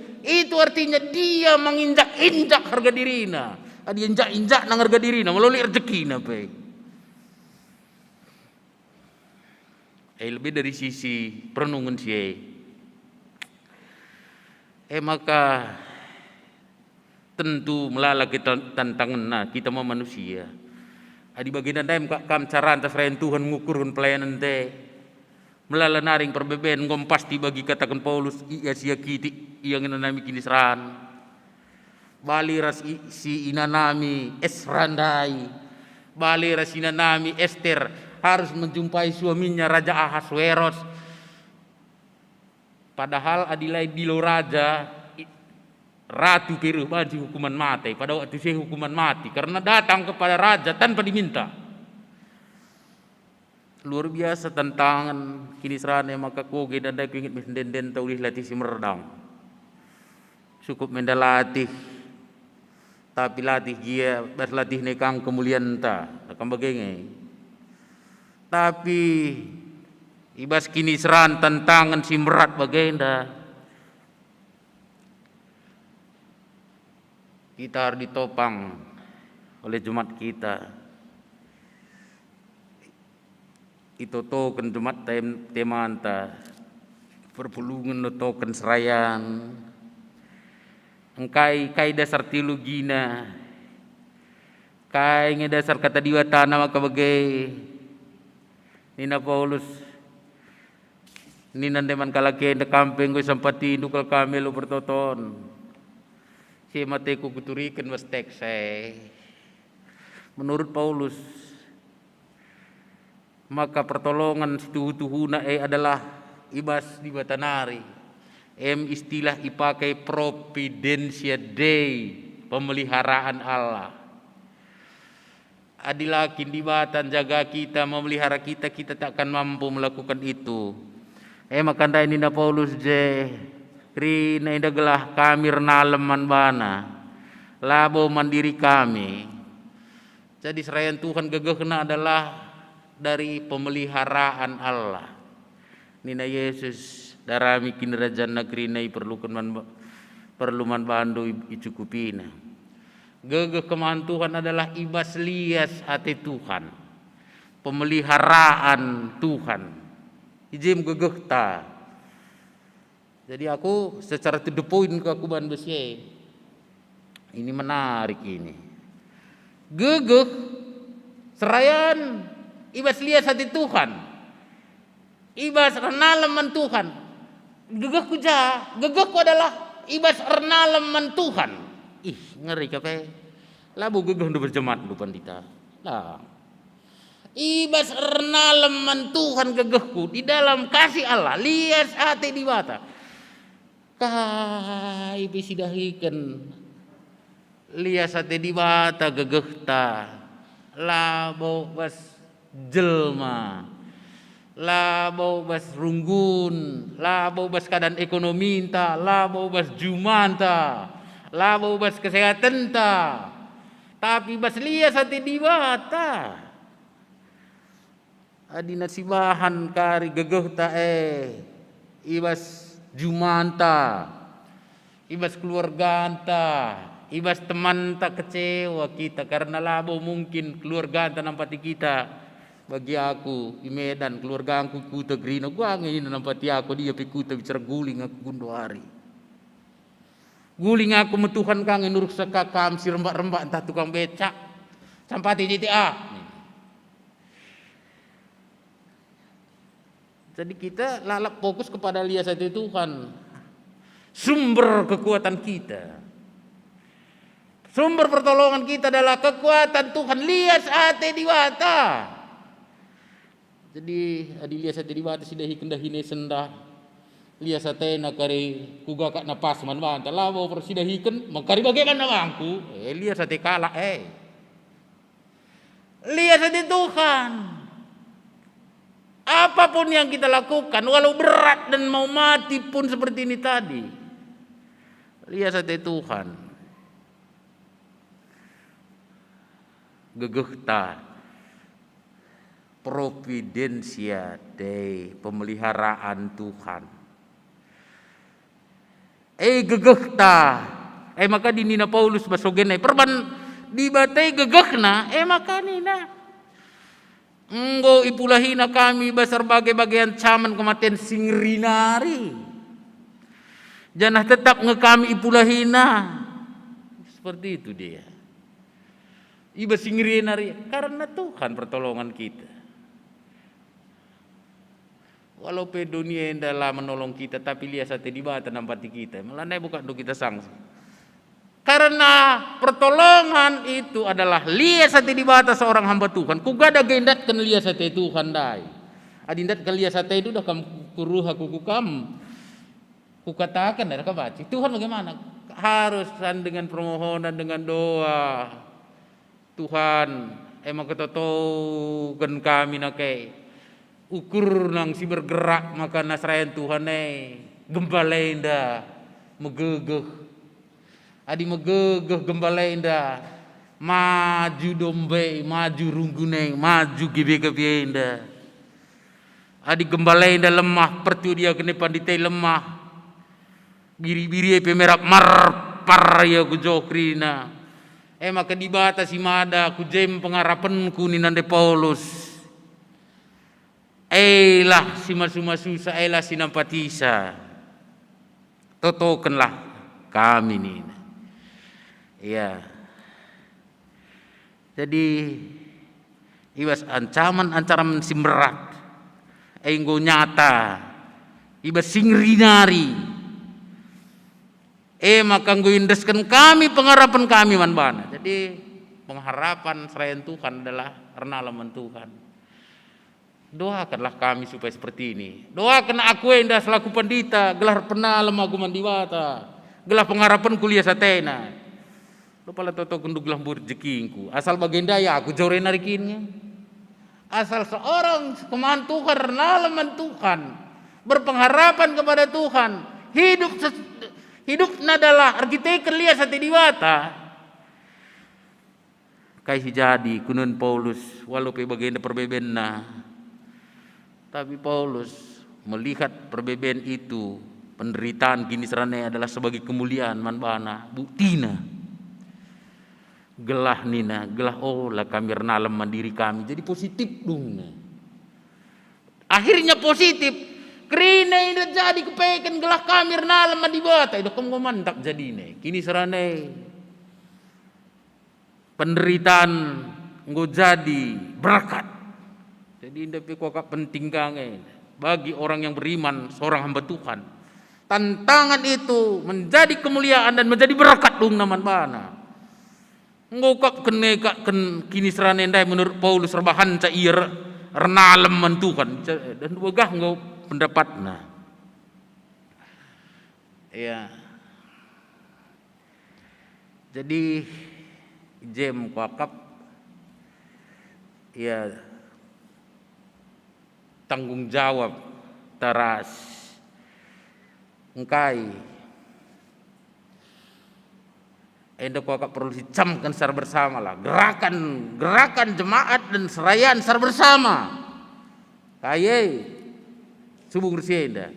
artinya dia menginjak-injak harga dirina. Dia injak-injak nang harga dirina melalui rezeki pe. Lebih dari sisi perenungan sih. Maka tentu melala kita tantangan kita mau manusia. Di bagian dalam kam cara antas rayan Tuhan mengukurkan pelayanan teh. Melala naring perbeben ngom pasti bagi katakan Paulus iya sia kiti yang nami kini seran. Bali ras si inanami Esrandai. Bali ras inanami Ester harus menjumpai suaminya Raja Ahasweros. Padahal adilai dilo raja ratu Peru bagi hukuman mati. Pada waktu saya hukuman mati karena datang kepada raja tanpa diminta. Luar biasa tantangan kini serane maka koge dan daku ingin mendenden taulih latih si merdang. Cukup mendalatih tapi latih dia berlatih nekang kemuliaan ta akan bagenge. Tapi ibas kini seran tantangan si merat bagenda. Kita harus ditopang oleh jemaat kita. Itu token jemaat temanta perpulungan token serayan. Engkai kai dasar teologina. Kai dasar kata diwatana maka bagai Nina Paulus Nina deman kalake de kampeng gue sampati dukal kami lu bertoton. Si mateku kuturikan was tekse. Menurut Paulus maka pertolongan situhuna adalah ibas di batanari. Istilah ipakai providentia Dei, pemeliharaan Allah. Adilakin di batan jaga kita, memelihara kita, kita tak akan mampu melakukan itu. Makanda ini na Paulus rina inda gelah kami renaleman bana, labo mandiri kami. Jadi serayan Tuhan gegehna adalah dari pemeliharaan Allah. Nina Yesus darami kinerajan negeri nai perlu man bandu icukupina. Gegeh kemahan Tuhan adalah ibas lias hati Tuhan. Pemeliharaan Tuhan. Ijim gegeh ta. Jadi aku secara to the point ke aku ban besye. Ini menarik ini. Gegeh serayan ibas lias hati Tuhan. Ibas renaleman Tuhan. Gegehku adalah ibas renaleman Tuhan. Ih, ngeri kape. Labu gegeh ndu berjemaat ndu pandita. Lah. Ibas renaleman Tuhan gegehku di dalam kasih Allah, lias hati di mata. Kai bisidahiken. Lias hati di mata gegehta. Labu bas jelma. Labau bas runggun, labau bas keadaan ekonomi ta, labau bas jumanta, labau bas kesehatan ta, tapi bas lias hati diwata. Adi nasibahan kari gegeh ta ibas jumanta, ibas keluarga ta, ibas teman ta kecewa kita karena labau mungkin keluarga ta nampati kita. Bagi aku di Medan keluarga aku kuta grino gua ngini nampati aku dia pikuta bicara guling aku gundoari. Guling aku metuhan kang nuruk sekakam si rembak-rembak entah tukang becak. Sampati GTA. Jadi kita lalap fokus kepada lias hati Tuhan. Sumber kekuatan kita. Sumber pertolongan kita adalah kekuatan Tuhan lias hati diwata. Jadi adi lias hati diwata sidahi kendahine sendah. Lias hati nakari kugakak napas man banta labo persidahiken makari bagaimana bangku. Lias hati kalah Lias hati Tuhan. Apapun yang kita lakukan walau berat dan mau mati pun seperti ini tadi. lihat sate Tuhan. Gegehta providensia Dei, pemeliharaan Tuhan. Gegehta maka dinina Paulus basogenai perban dibatai gegehna maka nina enggo ipulahina kami basar bagai-bagian caman kematian singrinari janah tetap ngekami ipulahina seperti itu dia iba singrinari karena Tuhan pertolongan kita. Walaupun dunia yang dalam menolong kita, tapi lihat sate di bata nampati kita. Melandai bukan untuk kita sanksi. Karena pertolongan itu adalah lihat sate di bata seorang hamba Tuhan. Kugada gendat kan lihat sate Tuhan dai. Adindat kan lihat sate itu dah kamu kuruha kukukam. Kukatakan ada kabaci. Tuhan bagaimana? Harus dengan permohonan dengan doa. Tuhan, emang ketotokan kami nakai. Ukur nang si bergerak maka nasrayan Tuhan gembalenda megegeh adi megegeh gembalenda maju dombe maju runggune maju gibe-gibenda adi gembalenda lemah pertu dia kene pandite lemah biri-biri pemerak marpar ya kujokrina maka dibata si mada kujem pengarapanku ni nande Paulus lah si masu-masusa lah si nampatisa totokenlah kami nih ya jadi ibas ancaman si berat enggo nyata ibas singrinari maka nggo indeskan kami pengharapan kami manbana jadi pengharapan selain Tuhan adalah renalaman Tuhan. Doakanlah kami supaya seperti ini. Doakan aku yang dah selaku pendeta gelar penalam aku mandiwata, gelar pengharapan kuliah satena. Lo pala toto kunduk gelar rezekinku. Asal bagenda ya aku jore narikinnya. Asal seorang kemahan Tuhan, renalaman Tuhan, berpengharapan kepada Tuhan, hidup adalah arkitek lihat sate diwata. Kai jadi kunun Paulus walaupun bagenda perbebenna. Tapi Paulus melihat perbedaan itu, penderitaan kini serane adalah sebagai kemuliaan manbana, buktina. Gelah nina, gelah lah kami renalam mandiri kami. Jadi positif dong. Akhirnya positif. Kerina ini jadi kepekan gelah kami renalam mandibata. Itu kamu mantak jadi nih. Kini serane penderitaan nggak jadi berkat. Jadi indah pekokak penting kangen bagi orang yang beriman seorang hamba Tuhan. Tantangan itu menjadi kemuliaan dan menjadi berkat dong naman bana. Ngokak kini seranendai menurut Paulus rebahan cair renalem man Tuhan dan wegah ngau pendapatna. Ya. Jadi jem kokap ya tanggung jawab teras engkai enda kok perlu dicamkan secara bersama lah gerakan jemaat dan serayaan secara bersama kaye subung enda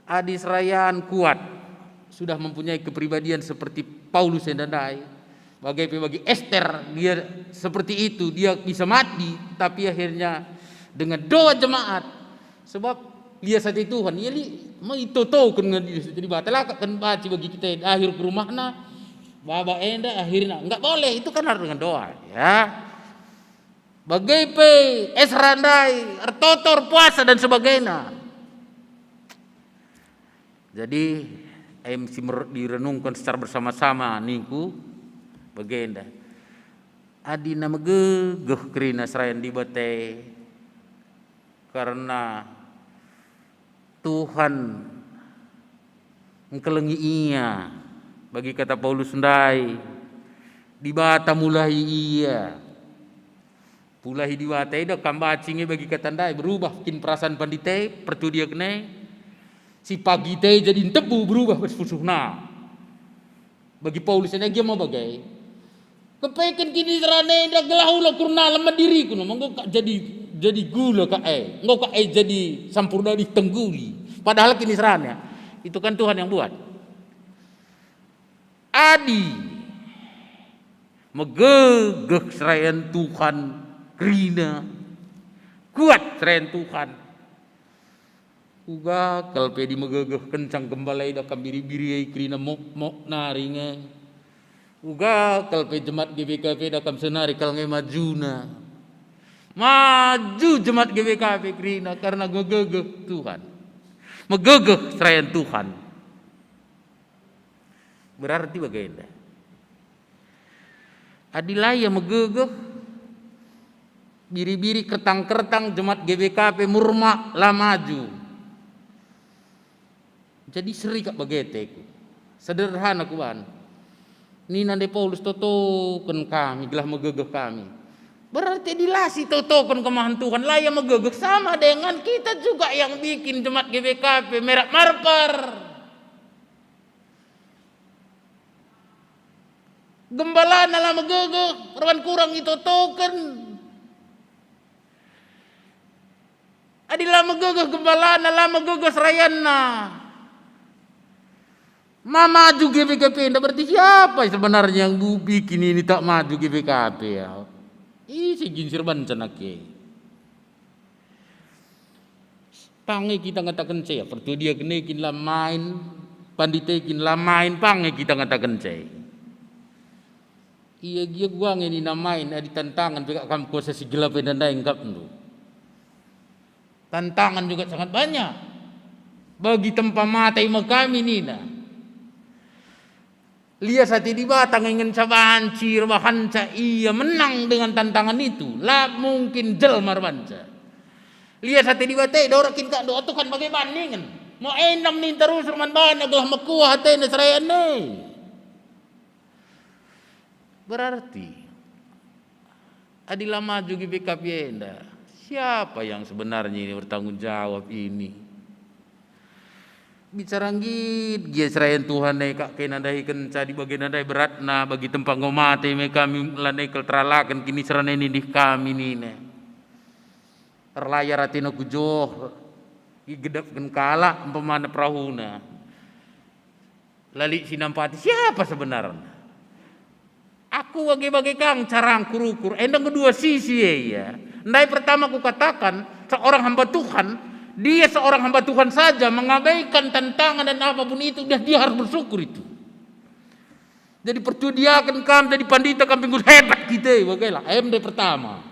adi serayaan kuat sudah mempunyai kepribadian seperti Paulus endandai bagi Esther dia seperti itu dia bisa mati tapi akhirnya dengan doa jemaat sebab lihat sate Tuhan ya mau itoto kan jadi batalah kan baca bagi kita akhir ke rumahna baba enda akhirnya enggak boleh itu kan harus dengan doa ya bagai pe esrandai artotor puasa dan sebagainya jadi mesti direnungkan secara bersama-sama niku bagenda adi nama gegeh kerina serayan dibate karena Tuhan engkelengi ia bagi kata Paulus ndai dibata mulai iya pulahi dibata ida kambacinge bagi kata ndai berubah kin perasaan pandite pertu dia kene si pagi teh jadi tebu berubah bespusuhna Bagi Paulus ini dia mau bagai. Kepeken kini serane dah gelah ulah kurna lama diriku no monggo kak jadi gula kak engkau kak jadi sampurna di tengguli. Padahal kini serane itu kan Tuhan yang buat. Adi megegeh serayan Tuhan krina kuat serayan Tuhan. Uga kalpe di megegeh kencang gembalai dah kambiri-biri krina mok naringe. Uga kalpe jemaat GBKP dah kam senari kalnge majuna. Maju jemaat GBKP krina karena gegeh Tuhan. Megegeh serayan Tuhan. Berarti bagaimana? Adilaya megegeh biri-biri kertang-kertang jemaat GBKP murma lah maju. Jadi seri kak bageteku. Sederhana kuan. Ni nande Paulus totokan kami gelah megegeh kami. Berarti dilasi totokan kemahan Tuhan lah yang megegeh sama dengan kita juga yang bikin jemaat GBKP merak marpar. Gembala nala megegeh, rawan kurang itu token. Adilah megegeh gembala nala megegeh serayana. Mama maju GBKP, ndak berarti siapa sebenarnya yang bikin ini tak maju GBKP ya? Isi ginsir bancanake. Pange kita ngatakan saya, pertu dia kenekin lah main, panditekin lah main, pange kita ngatakan saya. Iya dia guang ini namain adi tantangan pekak kamu kuasa sigila pedanda engkap tu. Tantangan juga sangat banyak. Bagi tempat mata ima kami nina. Lihat saat di batang ingin sabancir bahanca iya menang dengan tantangan itu. Lah mungkin jel marbanca. Lihat saat di batang dorakin kak doa tukan bagai bandingan. Mau enam nih terus roman bana gelah mekuah hati nesrayan nih. Berarti adilah maju GBKP enda. Siapa yang sebenarnya ini bertanggung jawab ini? Bicara ngit, dia serayan Tuhan naik kak kenadai kenca di bagian nadai beratna bagi tempat ngomate me kami lanai kelteralakan kini serana ini di kami nine. Erlayar atina kujoh, igedap kala umpamana perahuna. Lali sinampati siapa sebenarnya? Aku bagi-bagi kang carang kurukur. Endang kedua sisi ya. Ndai pertama aku katakan seorang hamba Tuhan, dia seorang hamba Tuhan saja mengabaikan tantangan dan apapun itu dia harus bersyukur itu. Jadi pertudiakan kami jadi pandita kami hebat kita bagailah. Ndai pertama.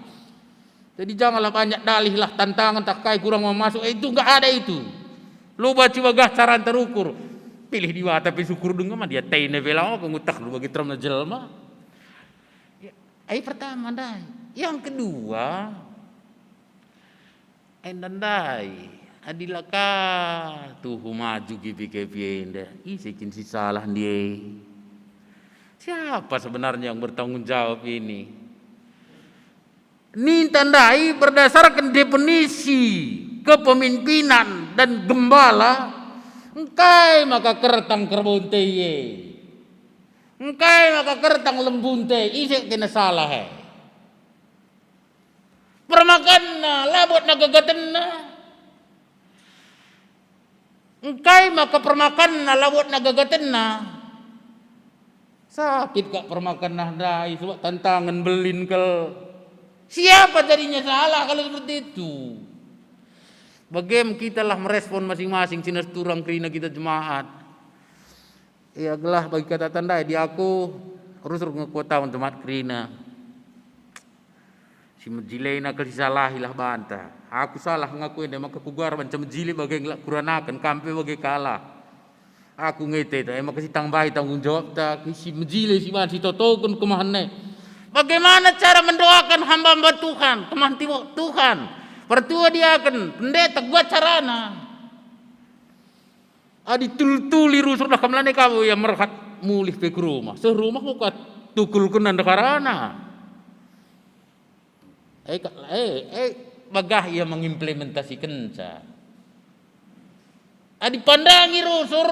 Jadi janganlah banyak dalih lah tantangan tak kai kurang mau masuk itu enggak ada itu. Lu baca bagah cara terukur. Pilih dia tapi syukur dengan dia tene bela aku ngutak lu bagi terang jelma. Ai pertama dai. Yang kedua endandai adilaka tuh maju GBKP enda. Isi kinsi salah dia. Siapa sebenarnya yang bertanggung jawab ini? Ini tandai berdasarkan definisi kepemimpinan dan gembala. Engkai maka kertang kerbonte ye. Engkai maka kertang lembunte. Isi kena salah he. Permakanna labot nagagatanna. Engkai maka permakanna labot nagagatanna. Sakit kak permakanna dai sebab tantangan belin kel. Siapa jadinya salah kalau seperti itu? Bagaimana kita lah merespon masing-masing sinas turang kerina kita jemaat. Ya gelah bagi kata tanda di aku harus ngekuatan jemaat kerina. Si menjilai nak disalahi lah bantah. Aku salah ngakuin dia maka kugar macam menjilai bagi ngelak kuranakan kampe bagi kalah. Aku ngete tu emang kasih tambahi tanggung jawab tak si menjilai si man si totokun kemahane. Bagaimana cara mendoakan hamba-hamba Tuhan, kemah Tuhan? Pertua dia akan pendeta gua carana. Adi tuli rusuk dah kamlane kamu yang merhat mulih pe ke rumah. Serumah muka tukul kunan dekarana. Bagah ia mengimplementasikan ca. Adi pandangi rusur.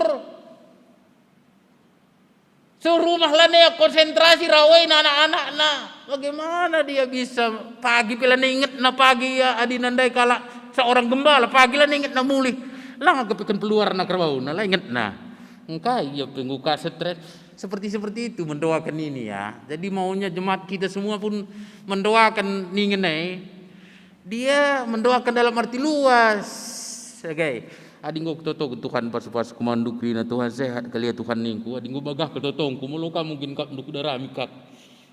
Serumah lah nih konsentrasi rawain anak-anak na. Bagaimana dia bisa pagi pila inget na pagi ya adi nandai kala seorang gembala pagi lah inget na mulih. Lah kepikan keluar na kerbau na lah inget na. Engkai ya pengguka stres seperti itu mendoakan ini ya. Jadi maunya jemaat kita semua pun mendoakan ningenai. Dia mendoakan dalam arti luas. Oke. Adinggo toto Tuhan pas kumandu krina Tuhan sehat kali Tuhan ningku adinggo bagah ke totongku muluka mungkin kak nduk darami kak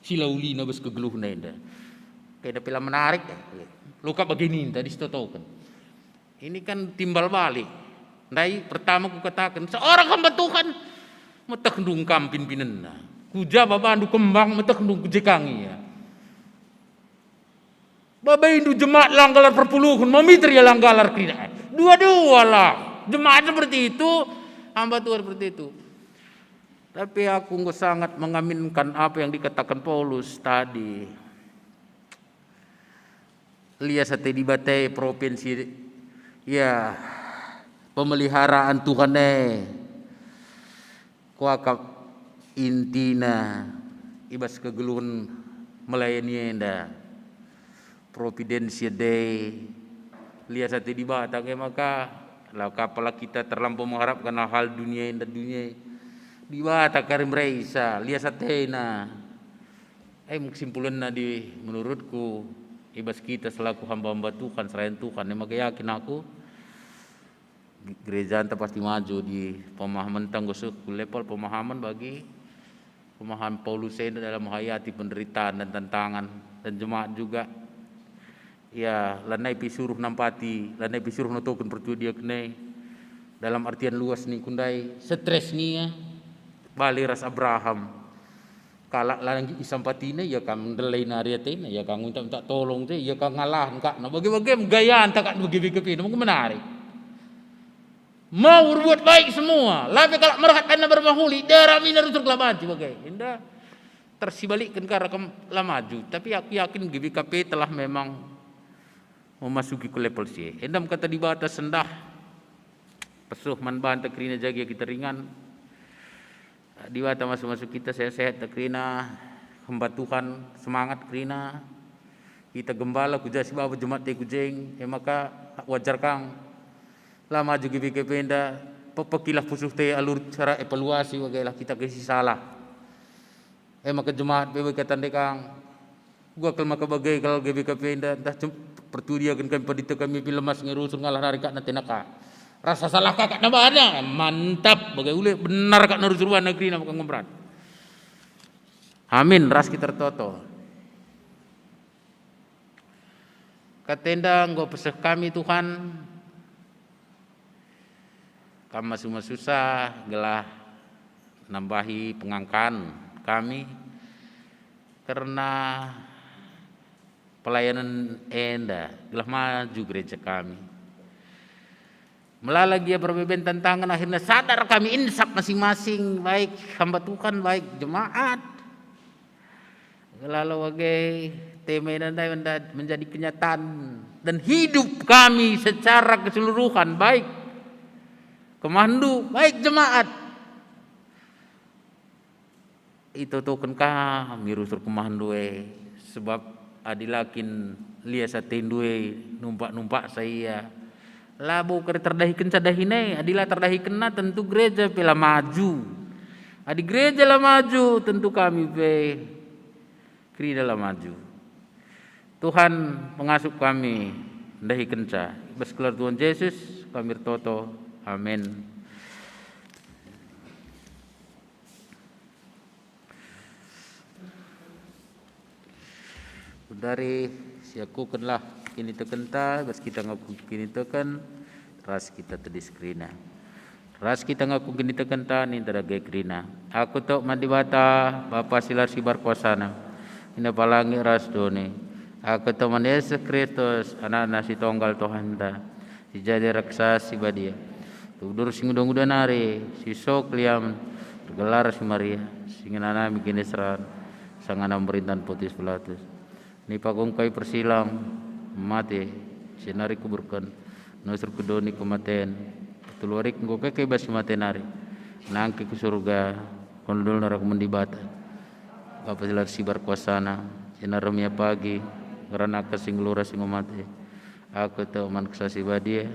silauli na bes kegeluh na inda kayak pila menarik luka begini tadi stotokan ini kan timbal balik ndai pertama ku katakan seorang hamba Tuhan metek ndung kampin pinenna kuja babandu kembang metek ndung kujekangi ya babai indu jemaat langgalar perpuluhan mamitri ya langgalar krina dua-dua lah jemaat seperti itu hamba Tuhan seperti itu tapi aku sangat mengaminkan apa yang dikatakan Paulus tadi lihat sate di batai provinsi ya pemeliharaan Tuhan kuakap intina ibas kegeluhan melayani enda providensia dei lihat sate di batang maka lah kapala kita terlampau mengharapkan hal dunia dan dunia di batang karim reisa lihat sate na kesimpulan na di menurutku ibas kita selaku hamba-hamba Tuhan selain Tuhan maka yakin aku gereja anta pasti maju di pemahaman tanggusuk level pemahaman bagi pemahaman Paulus dalam menghayati penderitaan dan tantangan dan jemaat juga. Ya, lanai pisuruh nampati, lanai pisuruh notokun pertua dia kenai dalam artian luas nih kundai stres nih ya, balik ras Abraham, kalak lagi isampatina ya kang delay nariatina ya kang minta tolong teh ya kang ngalah kak, nah bagi-bagi gaya anta kak bagi-bagi mungkin menarik, mau berbuat baik semua, tapi kalau merhatkan bermahuli darah minar untuk lamanci bagai, indah tersibalikkan karena lamaju, tapi aku yakin GBKP telah memang memasuki ke level C. Endam kata di batas sendah. Pesuh manbahan takrina jaga kita ringan. Di batas masuk-masuk kita sehat-sehat takrina. Hamba Tuhan semangat krina. Kita gembala kujasi bawa jemaat te kujeng. Maka wajar kang. Lama juga BKP enda. Pepekilah pusuh te alur cara evaluasi wagailah kita kesi salah. Maka jemaat bebe kata kang. Gua kelma kebagai kalau GBKP enda entah pertudia kan kami padita kami lemas ngerusun ngalah dari kak nanti naka rasa salah kakak nabana mantap bagai ule benar kak narusuruan negeri nama kang ngombran amin ras kita toto katenda nggo peseh kami Tuhan kama susah gelah nambahi pengangkan kami karena pelayanan enda gelah maju gereja kami melalagi berbeben tantangan akhirnya sadar kami insaf masing-masing baik hamba Tuhan baik jemaat lalu bagai tema dan menjadi kenyataan dan hidup kami secara keseluruhan baik kemandu baik jemaat itu token kami rusur kemandu sebab adilakin lihat satendue numpak saya labu kere terdahikan sadahine adilah terdahikan na tentu gereja pela maju adi gereja lah maju tentu kami pe krida lah maju Tuhan pengasuh kami dahikan sa baskelar Tuhan Yesus kami toto amin. Dari siakukanlah kini tekenta bas kita ngaku kini tekan ras kita tediskrina ras kita ngaku kini tekenta ni teragai krina aku tok mandi bata Bapa silar sibar kuasana ina palangi ras doni aku tok mandi Yesus Kristus anak nasi tonggal Tuhan ta si jadi raksa si badia tudur sing udang nari si sok liam gelar si Maria singenana bikin Israel sangana pemerintahan putis pelatus ni pagungkay persilang mati sinari kuburkan nusur kedoni kematian tuluarik nggo kay bas matenari nangki ke surga kondol narak mendibata Bapak silar sibar kuasana sinaromia pagi karena kasinglura singomate aku tau man kesasi badia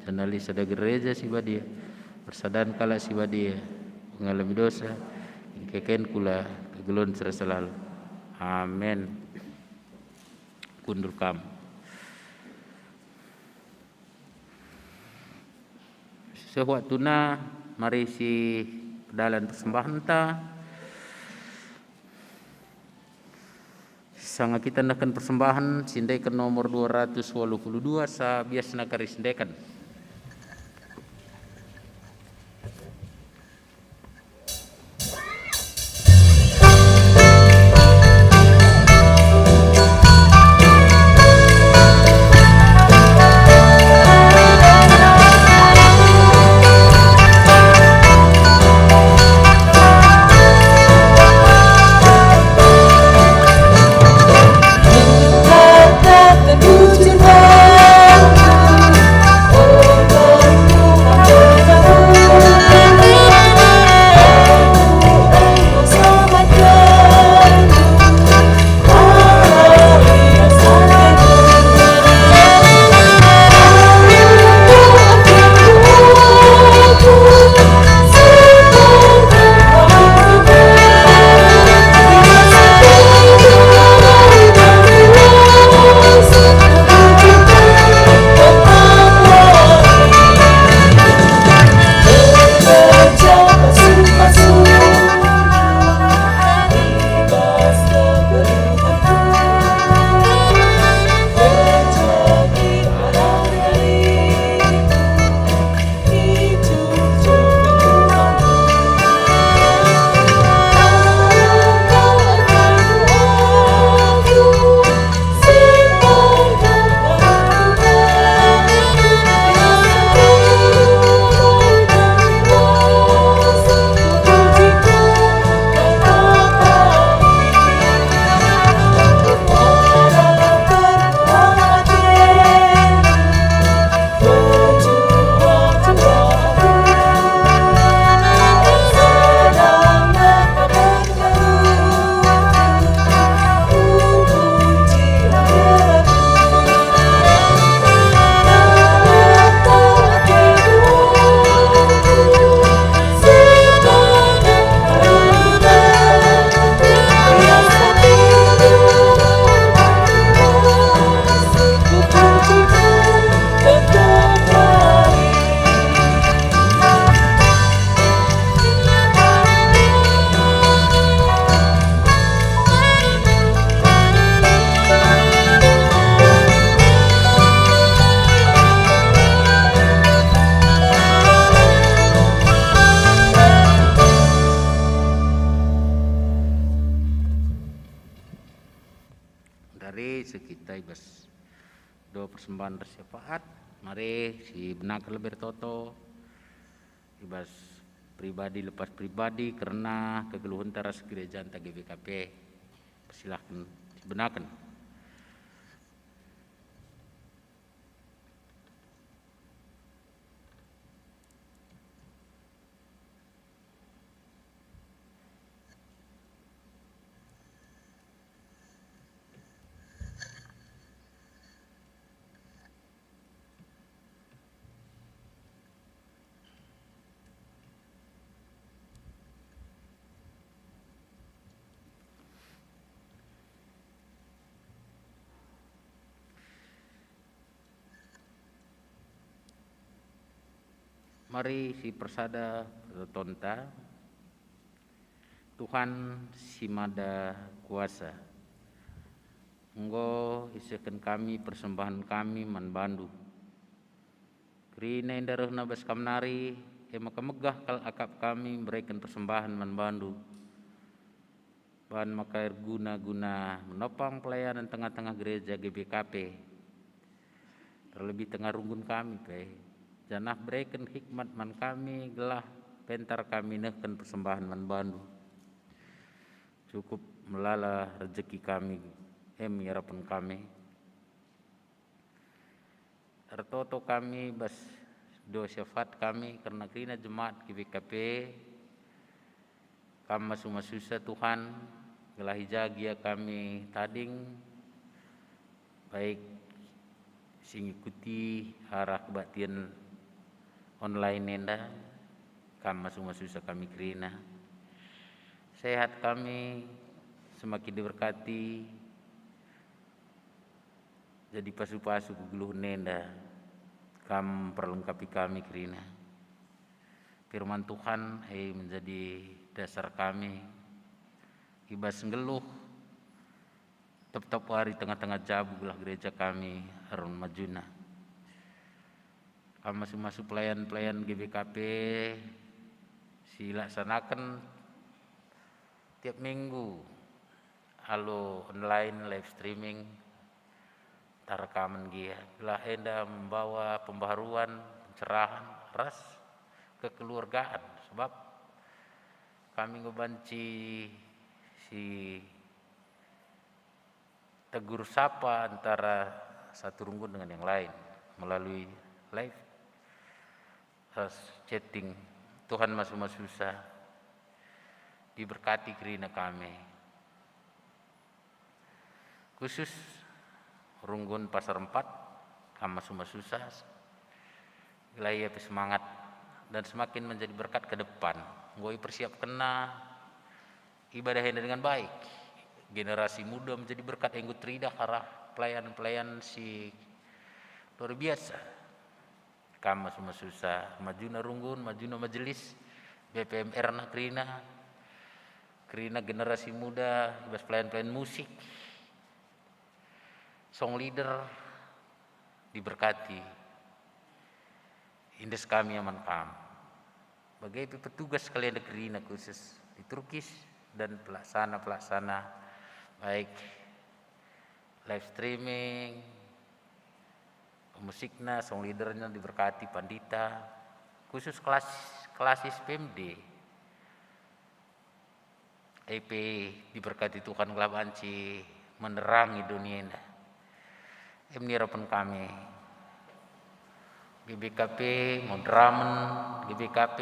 sanali sada gereja si badia persadan kala si badia mengalami dosa keken kula kegelon selalu amin kundur kam sewaktuna mari si pedalan persembahan ta sanga kita nakan persembahan sindaikan nomor 282 sa biasa nakari sindaikan Katakan sekitar ibas do persembahan bersyafaat mari si benak lebih toto ibas pribadi lepas pribadi karena kegeluhan teras gerejaan tak GBKP silahkan dibenarkan. Mari si persada tonta Tuhan si mada kuasa enggo isikan kami persembahan kami manbandu krina indaruh nabas kamnari maka megah kal akap kami berikan persembahan manbandu bahan maka guna menopang pelayanan tengah-tengah gereja GBKP terlebih tengah runggun kami janah berikan hikmat man kami gelah pentar kami nehken persembahan man bandu cukup melala rezeki kami harapan kami tertoto kami bas do syafat kami karena kina jemaat GBKP kami susah Tuhan, gelahi jagia kami tading, baik sing ikuti arah kebaktian online nenda, kami susah kami kerina. Sehat kami semakin diberkati, jadi pasu-pasu geluh nenda, kam perlengkapi kami kerina. Firman Tuhan menjadi dasar kami, ibas ngeluh tetap hari tengah-tengah jabu lah gereja kami Harun Majuna. Kami masuk pelayan-pelayan GBKP silaksanakan tiap minggu halo online live streaming tarakaman gia lah enda membawa pembaharuan pencerahan ras kekeluargaan, sebab kami ngebanci si tegur sapa antara satu runggun dengan yang lain melalui live chatting. Tuhan masuk susah diberkati kerina kami, khusus runggun pasar 4 kami susah gelaya semangat dan semakin menjadi berkat ke depan. Gue persiap kena ibadah ini dengan baik. Generasi muda menjadi berkat yang gue teridak arah pelayan-pelayan si luar biasa. Kami susah majuna runggun, majuna majelis, BPMR na kerina generasi muda, ibas pelayan-pelayan musik, song leader diberkati. Indes kami aman kam. Bagai petugas kalian negeri khusus di Turkis dan pelaksana baik live streaming, musiknya, song leadernya diberkati pandita, khusus klasis PMD, EP diberkati Tuhan ngelabanci menerangi dunia ini. Ini harapan kami. GBKP, Modramen, GBKP,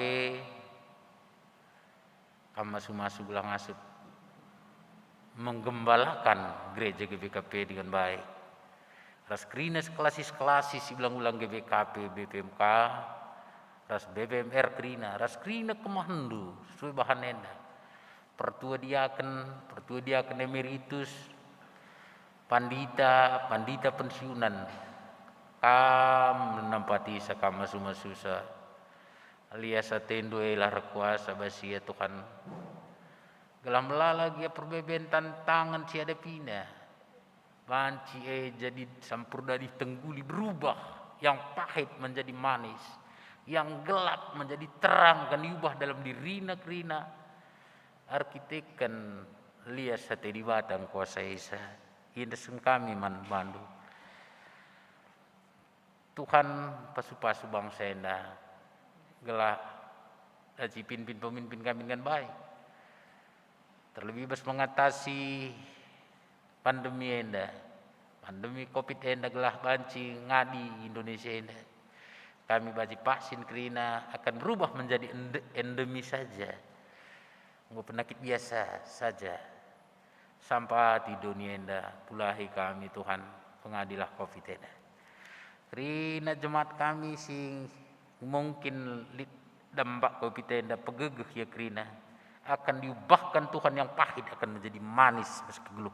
kami masuk ulang asup menggembalakan gereja GBKP dengan baik. Ras krinas klasis ulang-ulang GBKP, BPMK, ras BPMR krina, ras krina kemahandu, sesuai bahan enda. Pertua diaken emeritus, pandita pensiunan. Kam menampati sakama susah alias atendo elah rekuasa basia Tuhan gelam lagi perbeben tantangan tiada pina banci jadi sampurna ditengguli berubah, yang pahit menjadi manis, yang gelap menjadi terang kan diubah dalam dirina kerina arkitekkan lias sate di batang kuasa Esa indesen kami man bandu Tuhan pasu-pasu bangsa enda gelah haji pimpin pemimpin kami dengan baik, terlebih bas mengatasi pandemi enda, pandemi COVID enda gelah banci ngadi Indonesia enda. Kami baci vaksin kerina akan berubah menjadi endemi saja, penyakit biasa saja sampai di dunia enda pulahi kami Tuhan pengadilah COVID enda. Kerina jemaat kami sing mungkin dampak COVID enda pegegeh ya kerina akan diubahkan Tuhan yang pahit akan menjadi manis meskipun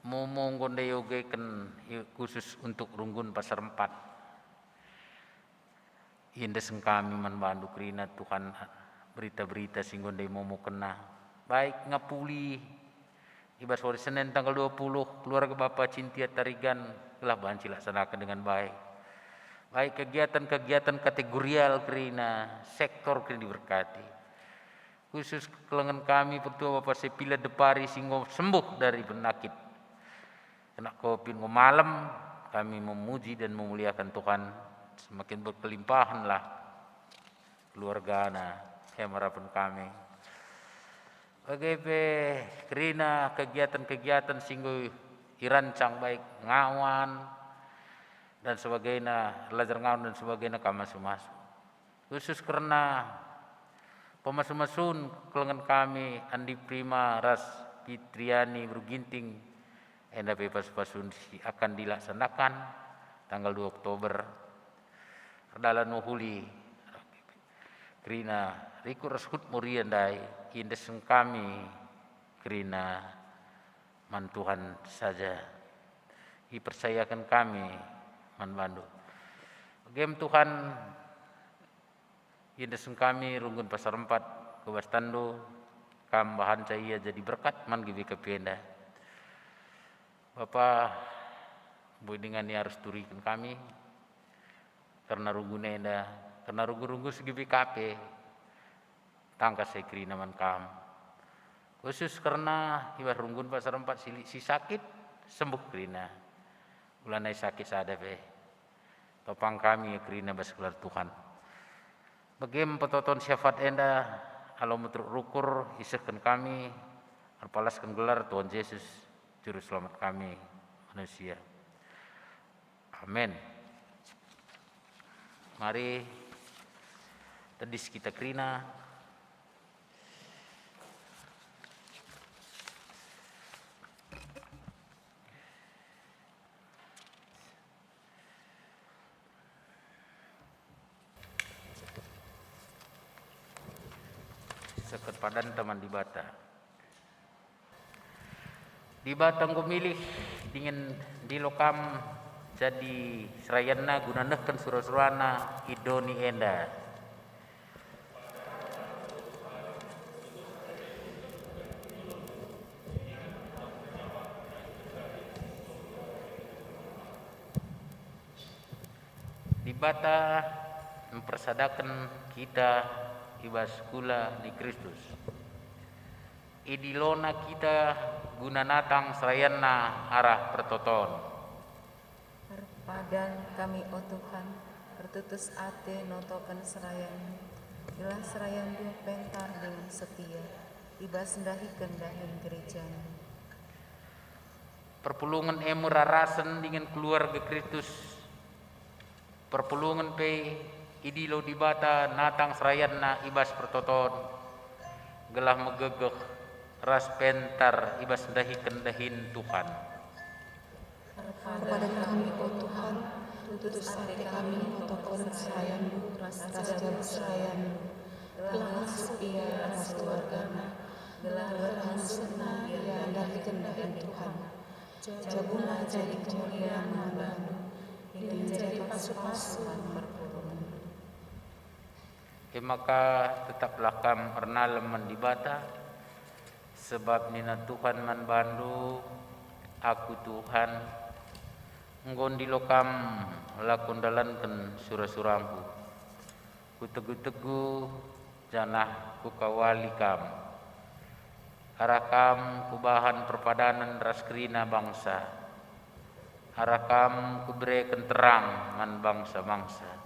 momong gonde yoge kan khusus untuk runggun pasar 4 indes kami manbandu kerina Tuhan berita-berita sing gonde momo kena baik ngapuli ibas hari Senin tanggal 20 keluarga Bapak Cintia Tarigan telah banci laksanakan dengan baik. Baik kegiatan-kegiatan kategorial kerina sektor kerina diberkati. Khusus kelengan kami Pertua Bapak Sepila Depari singgo sembuh dari penyakit kena COVID malam, kami memuji dan memuliakan Tuhan, semakin berkelimpahanlah keluargana yang harapan kami. Bagaimana kerina kegiatan-kegiatan singgo dirancang baik ngawan dan sebagainya, belajar ngawan dan sebagainya kami masuk. Khusus karena Pemasun kelengan kami Andi Prima Ras Fitriani Berginting enda pasun akan dilaksanakan tanggal 2 Oktober dalam nuhuli kerina riku rashut muriandai indeseng kami kerina mantuhan saja dipercayakan kami manbandu game Tuhan indeseng kami runggun pasar 4 ke Bastando kam bahan cahaya jadi berkat man gibi kepienda Bapak dengan ini harus turikan kami karena runggun enda karena runggu-runggu segi BKP tangkas saya kiri naman kam khusus karena ibar runggun pasar 4 si sakit sembuh kerina ulanai sakit sadap topang kami kerina baskular Tuhan Bagim petoton syafaat enda alau mutruk rukur isahkan kami arpalaskan gelar Tuhan Yesus juru selamat kami manusia. Amin. Mari tadis kita kerina sekepadan teman di Bata. Di Batang milih dingin di lokam jadi serayana gunanekan surah-surana idoni enda. Di Bata mempersadakan kita ibas kula di Kristus. Idilona kita guna natang serayana arah pertoton. Padang kami o Tuhan, bertutus ate notokan serayan. Ilah serayan dia pentar dengan setia, ibas ndahikan dahin gerejana. Perpulungan emu rarasan dengan keluarga Kristus. Perpulungan pe idilo di Bata natang serayana ibas pertoton. Gelah megegeh ras pentar ibas ndahikan dahin Tuhan. Kepada kami, O Tuhan, tutus hati kami otokon serayanmu, rasa jalan serayanmu. Gelah masuk ia ras keluargana, gelah berhansuna ia dari kendahan Tuhan. Jabuna jadi kemuliaan mandamu, ini menjadi pasu-pasuan perpulungan. Maka tetaplah kam ernalem di Bata, sebab nina Tuhan man bandu, aku Tuhan, nggondi lokam lakon dalankan surah-surahku ku tegu-tegu janah ku kawali kam arakam ku bahan perpadanan raskrina bangsa arakam ku berikan terang man bangsa-bangsa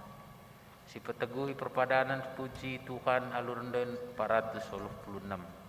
si petegui perpadanan puji Tuhan alur den 426.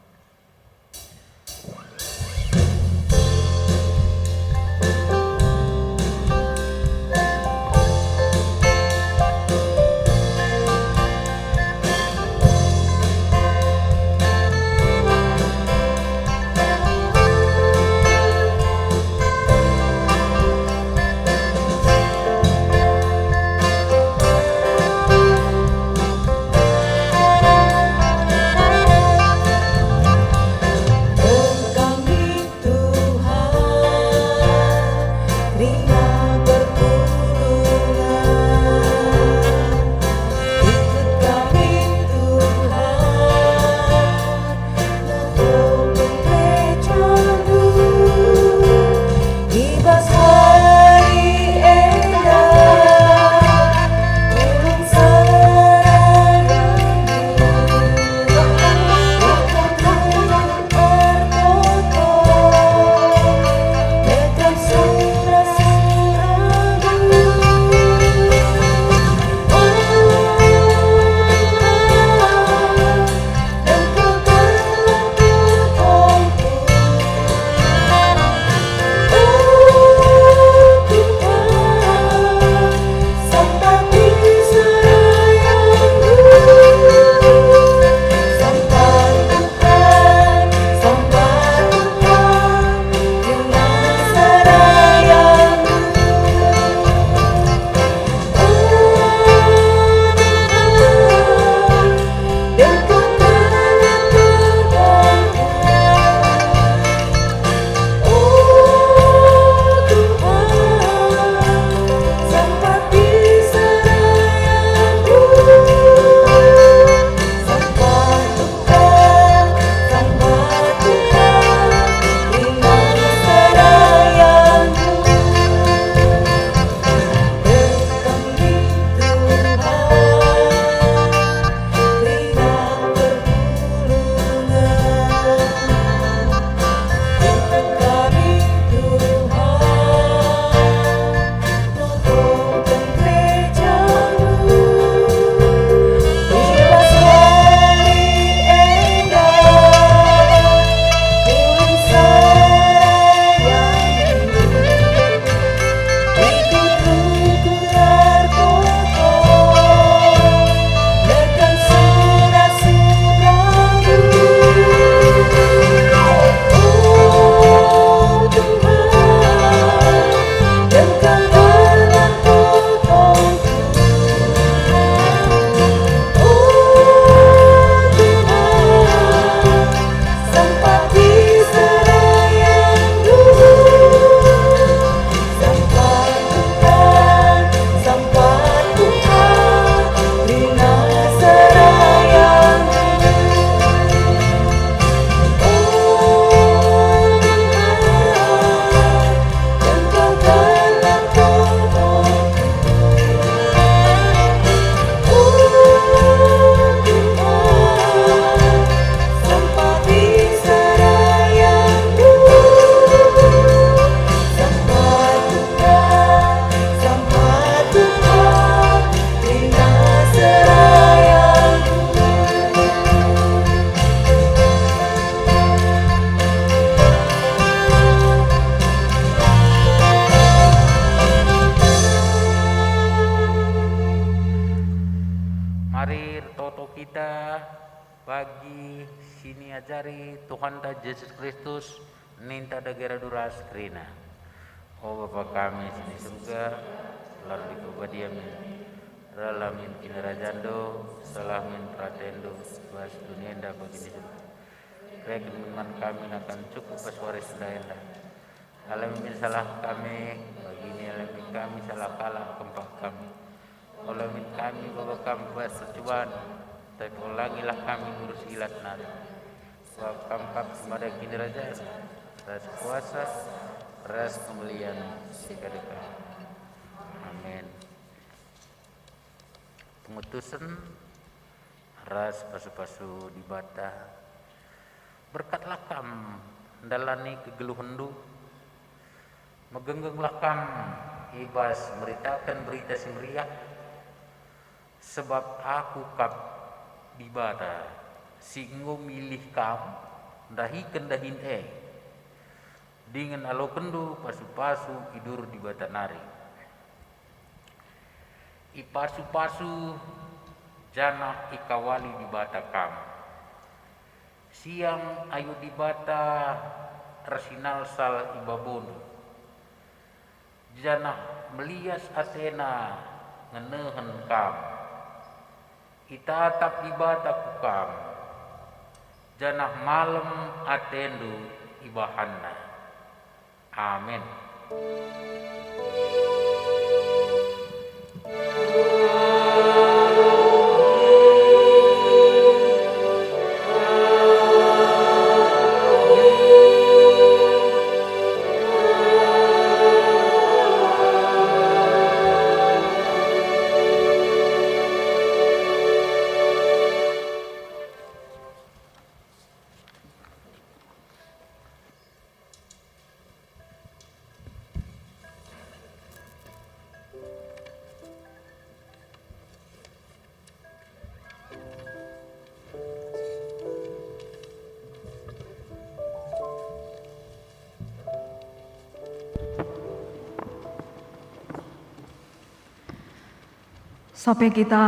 sini ajari Tuhan ta Yesus Kristus ninta dagera duras krina. O Bapa kami sini surga, lalu dikubadiamin, ralamin kinarajando, salamin pratendo, bas dunienda begini surga. Rekin man kami akan cukup paswaris daenda. Alamin salah kami, begini alamin kami salah kalah kempak kami. Alamin kami Bapa kami buat percobaan, tapi ulangilah kami urus ilat nari. Sebab kampak kepada kini raja, ras kuasa, ras kemuliaan sekadeka. Amin. Pengutusan ras pasu-pasu di bata. Berkatlah kam dalani kegeluhendu. Megenggenglah kam ibas meritakan berita si meriah. Sebab aku kap di bata singgo milih kam dahi kendahin dengan alo kendu pasu-pasu idur di bata nari. Ipasu-pasu jana ikawali di bata kam. Siang ayu di bata rasinal sal ibabono. Jana melias Athena ngenehen kam. Itatap di bata kukam. Janah malam atendu ibahanna. Amin. Sampai kita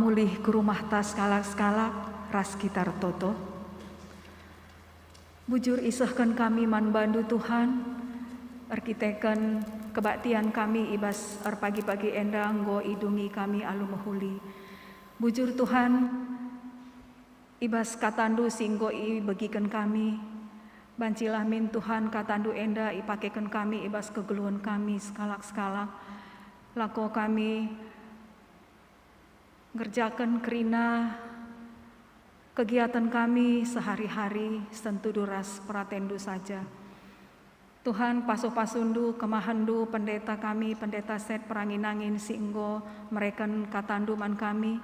mulih ke rumah tas skalak-skalak ras kitar toto. Bujur isahkan kami man bandu Tuhan, arkiteken kebaktian kami ibas pagi-pagi endang go idungi kami alu mahuli. Bujur Tuhan, ibas katandu singgo i bagikan kami. Bancilah min Tuhan katandu enda ipakekan kami ibas kegeluhan kami skalak-skalak. Lako kami ngerjakan kerina kegiatan kami sehari-hari sentudu ras pratendu saja. Tuhan pasu-pasundu kemahandu pendeta kami, pendeta set perangin-angin singgo mereken katanduman kami,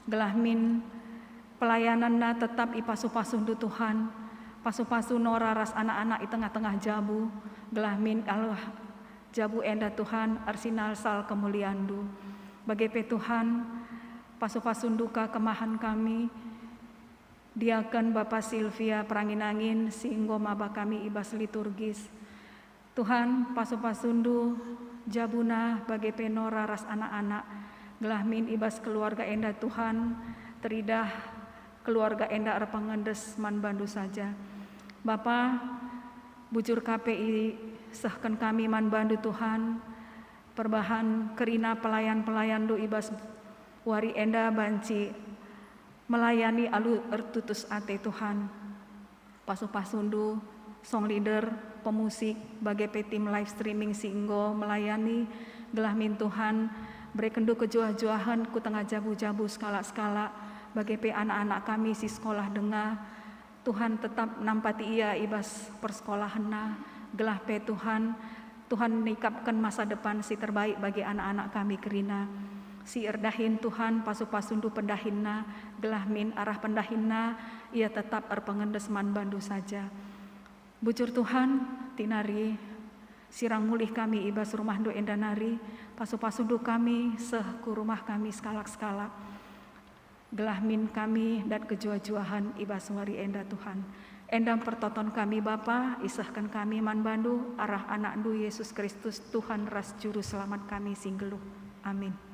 gelahmin pelayananna tetap ipasu-pasundu Tuhan, pasu-pasu nora ras anak-anak di tengah-tengah jabu, gelahmin Allah jabu enda Tuhan arsinal sal kemuliandu. Bagepe Tuhan pasu-pasunduka kemahan kami, diakan Bapak Silvia perangin-angin singgo maba kami ibas liturgis. Tuhan pasu-pasundu jabuna bagi penora ras anak-anak, gelahmin ibas keluarga enda Tuhan, teridah keluarga enda arpangendes man bandu saja. Bapa bujur KPI sahkan kami man bandu Tuhan, perbahan kerina pelayan-pelayan du ibas wari enda banci melayani alu ertutus ate Tuhan. Pasu-pasundu, song leader, pemusik, bagai tim live streaming singgo melayani gelahmin Tuhan, berekendu kejuah-juahan ku tengah jabu-jabu skala-skala, bagai anak-anak kami si sekolah dengar. Tuhan tetap nampati ia ibas persekolahanna, gelah pe Tuhan, Tuhan nikapkan masa depan si terbaik bagi anak-anak kami kerina. Si erdahin Tuhan pasu-pasundu pendahinna, gelahmin arah pendahinna, ia tetap erpengendes man bandu saja. Bujur Tuhan, tinari, sirang mulih kami ibas rumah do endanari, pasu-pasundu kami seh ku rumah kami skalak-skalak. Gelahmin kami dan kejua-juahan ibas wari enda Tuhan. Endang pertoton kami Bapa, isahkan kami man bandu, arah anak du Yesus Kristus Tuhan ras juru selamat kami singgeluh. Amin.